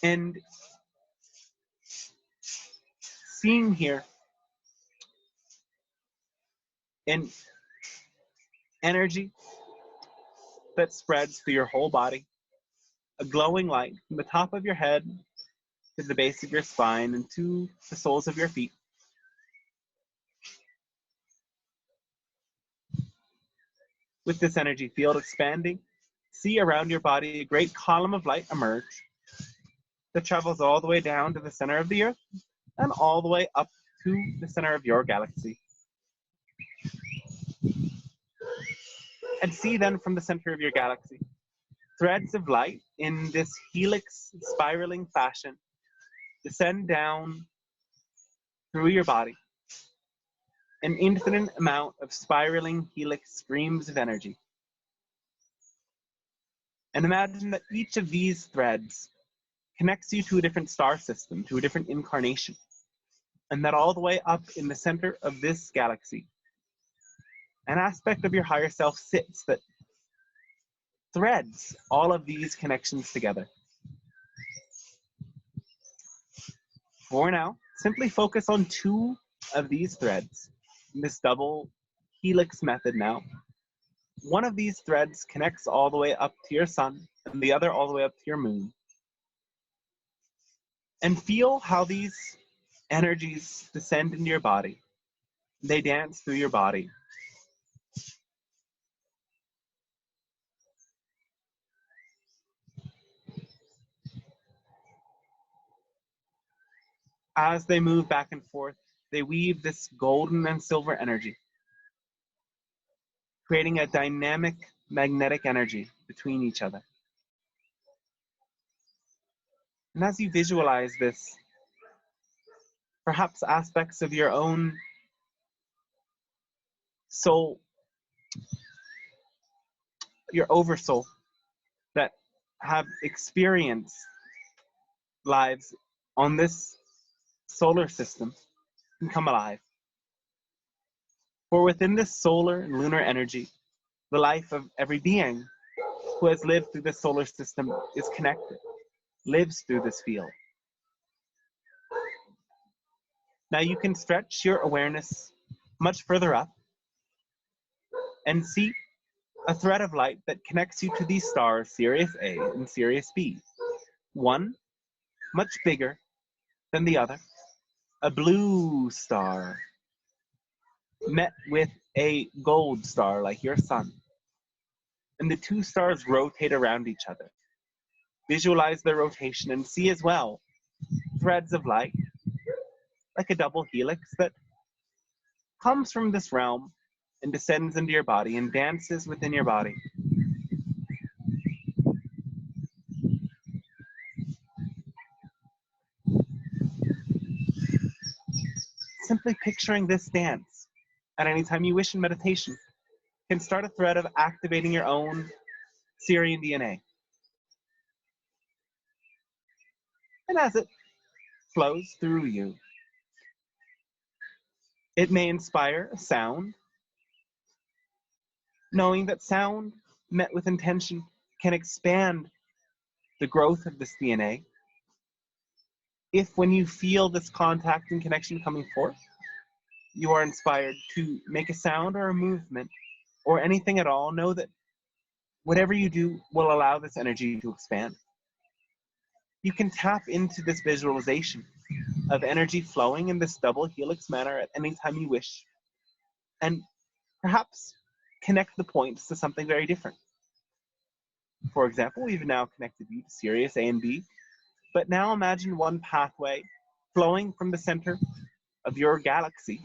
[SPEAKER 3] And seeing here an energy that spreads through your whole body, a glowing light from the top of your head to the base of your spine and to the soles of your feet. With this energy field expanding, see around your body a great column of light emerge that travels all the way down to the center of the Earth and all the way up to the center of your galaxy. And see then from the center of your galaxy, threads of light in this helix spiraling fashion descend down through your body. An infinite amount of spiraling helix streams of energy. And imagine that each of these threads connects you to a different star system, to a different incarnation. And that all the way up in the center of this galaxy, an aspect of your higher self sits that threads all of these connections together. For now, simply focus on two of these threads in this double helix method now. One of these threads connects all the way up to your sun and the other all the way up to your moon. And feel how these energies descend into your body. They dance through your body. As they move back and forth, they weave this golden and silver energy, creating a dynamic magnetic energy between each other. And as you visualize this, perhaps aspects of your own soul, your oversoul, that have experienced lives on this solar system can come alive. For within this solar and lunar energy, the life of every being who has lived through this solar system is connected, lives through this field. Now you can stretch your awareness much further up and see a thread of light that connects you to these stars, Sirius A and Sirius B. One much bigger than the other, a blue star met with a gold star like your sun. And the two stars rotate around each other. Visualize their rotation and see as well threads of light, like a double helix that comes from this realm and descends into your body and dances within your body. Simply picturing this dance at any time you wish in meditation can start a thread of activating your own Syrian DNA. And as it flows through you, it may inspire a sound, knowing that sound met with intention can expand the growth of this DNA. If when you feel this contact and connection coming forth, you are inspired to make a sound or a movement or anything at all, know that whatever you do will allow this energy to expand. You can tap into this visualization of energy flowing in this double helix manner at any time you wish, and perhaps connect the points to something very different. For example, we've now connected you to Sirius A and B, but now imagine one pathway flowing from the center of your galaxy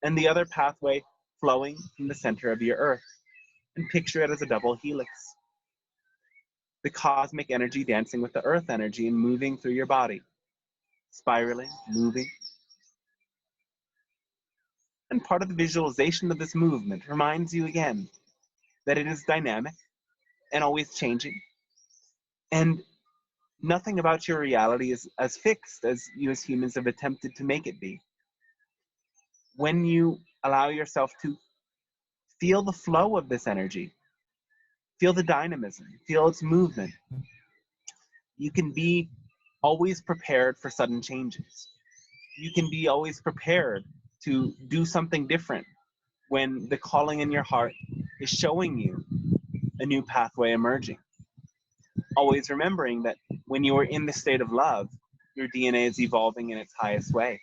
[SPEAKER 3] and the other pathway flowing from the center of your Earth, and picture it as a double helix. The cosmic energy dancing with the Earth energy and moving through your body, spiraling, moving. And part of the visualization of this movement reminds you again that it is dynamic and always changing, and nothing about your reality is as fixed as you as humans have attempted to make it be. When you allow yourself to feel the flow of this energy, feel the dynamism, feel its movement, you can be always prepared for sudden changes. You can be always prepared to do something different when the calling in your heart is showing you a new pathway emerging. Always remembering that when you are in the state of love, your DNA is evolving in its highest way.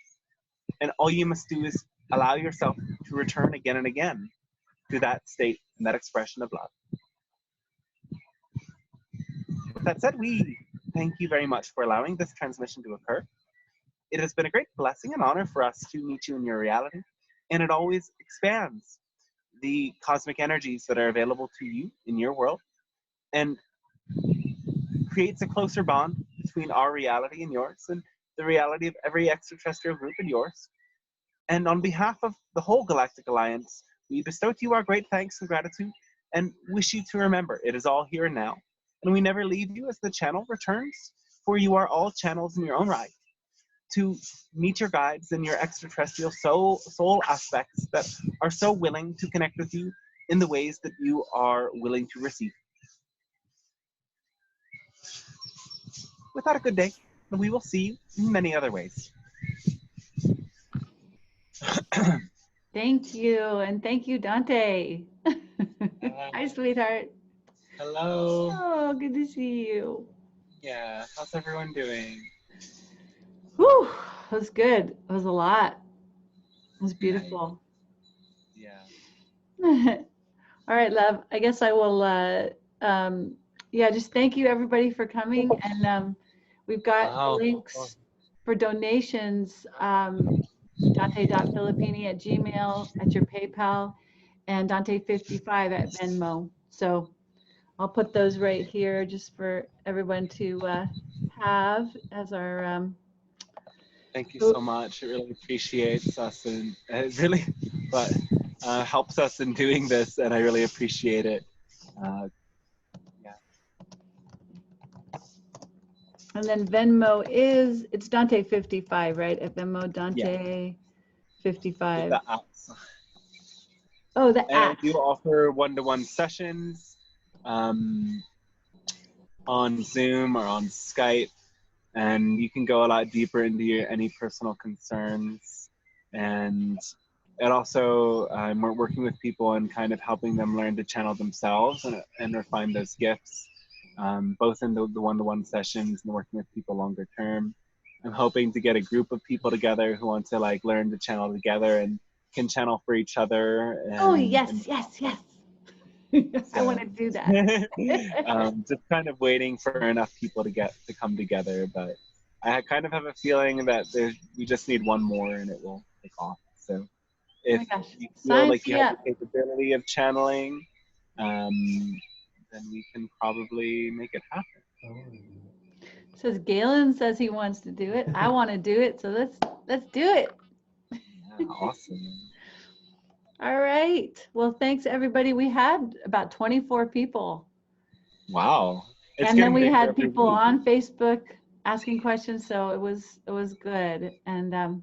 [SPEAKER 3] And all you must do is allow yourself to return again and again to that state and that expression of love. With that said, we thank you very much for allowing this transmission to occur. It has been a great blessing and honor for us to meet you in your reality, and it always expands the cosmic energies that are available to you in your world, and creates a closer bond between our reality and yours, and the reality of every extraterrestrial group and yours. And on behalf of the whole Galactic Alliance, we bestow to you our great thanks and gratitude, and wish you to remember it is all here and now, and we never leave you as the channel returns, for you are all channels in your own right, to meet your guides and your extraterrestrial soul aspects that are so willing to connect with you in the ways that you are willing to receive. With that, a good day, and we will see you in many other ways.
[SPEAKER 1] Thank you, and thank you, Dante. Hi, sweetheart.
[SPEAKER 3] Hello.
[SPEAKER 1] Oh, good to see you.
[SPEAKER 3] Yeah, how's everyone doing?
[SPEAKER 1] Whew, that was good. It was a lot. It was beautiful.
[SPEAKER 3] Yeah.
[SPEAKER 1] All right, love. I guess I will, yeah, just thank you everybody for coming. And we've got links for donations, Dante.Filippini@gmail, at your PayPal, and Dante55 at Venmo. So I'll put those right here just for everyone to have as our
[SPEAKER 3] Thank you so much. It really appreciates us, and it really helps us in doing this, and I really appreciate it. Yeah.
[SPEAKER 1] And then Venmo it's Dante55, right? At Venmo, Dante55.
[SPEAKER 3] The apps.
[SPEAKER 1] Oh, the
[SPEAKER 3] And
[SPEAKER 1] apps.
[SPEAKER 3] I do offer one-to-one sessions on Zoom or on Skype, and you can go a lot deeper into any personal concerns. And it also, we're working with people and kind of helping them learn to channel themselves and refine those gifts, both in the one-to-one sessions and working with people longer term. I'm hoping to get a group of people together who want to learn to channel together and can channel for each other. And,
[SPEAKER 1] yes. I want to do that.
[SPEAKER 3] Just kind of waiting for enough people to come together, but I kind of have a feeling that we just need one more and it will take off. So if you feel like you have the capability of channeling, then we can probably make it happen.
[SPEAKER 1] Says Galen says he wants to do it. I want to do it, so let's do it.
[SPEAKER 3] Yeah, awesome.
[SPEAKER 1] All right. Well, thanks everybody. We had about 24 people.
[SPEAKER 3] Wow. It's
[SPEAKER 1] And then
[SPEAKER 3] getting
[SPEAKER 1] we
[SPEAKER 3] bigger
[SPEAKER 1] had
[SPEAKER 3] every
[SPEAKER 1] people
[SPEAKER 3] week.
[SPEAKER 1] on Facebook asking questions, so it was good. And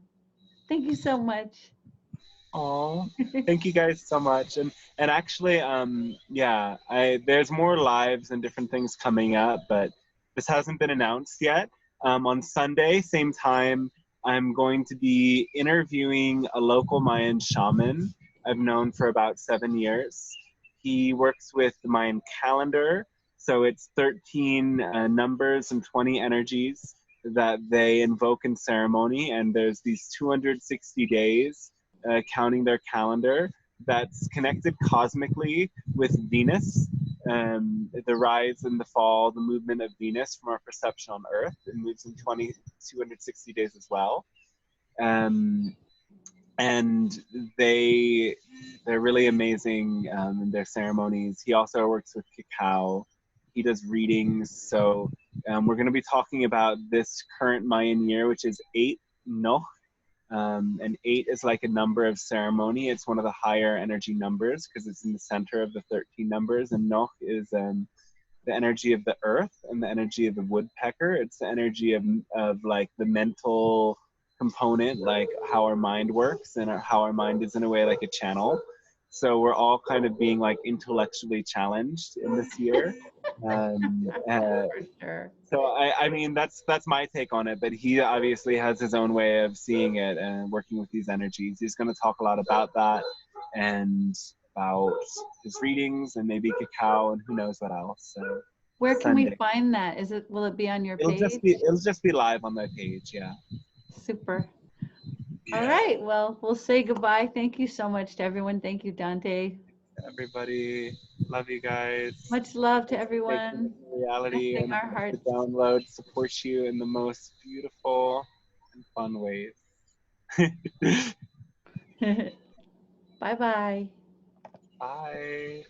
[SPEAKER 1] thank you so much.
[SPEAKER 3] Oh, thank you guys so much. And actually, yeah, there's more lives and different things coming up, but this hasn't been announced yet. On Sunday, same time, I'm going to be interviewing a local Mayan shaman I've known for about 7 years. He works with the Mayan calendar, so it's 13 numbers and 20 energies that they invoke in ceremony, and there's these 260 days counting their calendar that's connected cosmically with Venus, the rise and the fall, the movement of Venus from our perception on Earth. It moves in 260 days as well. And they're really amazing in their ceremonies. He also works with cacao. He does readings. So we're going to be talking about this current Mayan year, which is 8 Noh. And 8 is like a number of ceremony. It's one of the higher energy numbers because it's in the center of the 13 numbers. And Noh is the energy of the earth and the energy of the woodpecker. It's the energy of like the mental component, like how our mind works and how our mind is in a way like a channel. So we're all kind of being like intellectually challenged in this year.
[SPEAKER 1] For sure.
[SPEAKER 3] So I mean that's my take on it, but he obviously has his own way of seeing it and working with these energies. He's going to talk a lot about that and about his readings and maybe cacao and who knows what else. So
[SPEAKER 1] Where can we
[SPEAKER 3] Sunday.
[SPEAKER 1] find that? Will it be on your
[SPEAKER 3] It'll
[SPEAKER 1] page?
[SPEAKER 3] just be live on that page, yeah.
[SPEAKER 1] Super.
[SPEAKER 3] Yeah.
[SPEAKER 1] All right, well, we'll say goodbye. Thank you so much to everyone. Thank you, Dante.
[SPEAKER 3] Everybody, love you guys.
[SPEAKER 1] Much love to
[SPEAKER 3] Making
[SPEAKER 1] everyone.
[SPEAKER 3] reality
[SPEAKER 1] Blessing
[SPEAKER 3] and
[SPEAKER 1] our hearts.
[SPEAKER 3] the download support you in the most beautiful and fun ways.
[SPEAKER 1] Bye-bye.
[SPEAKER 3] Bye.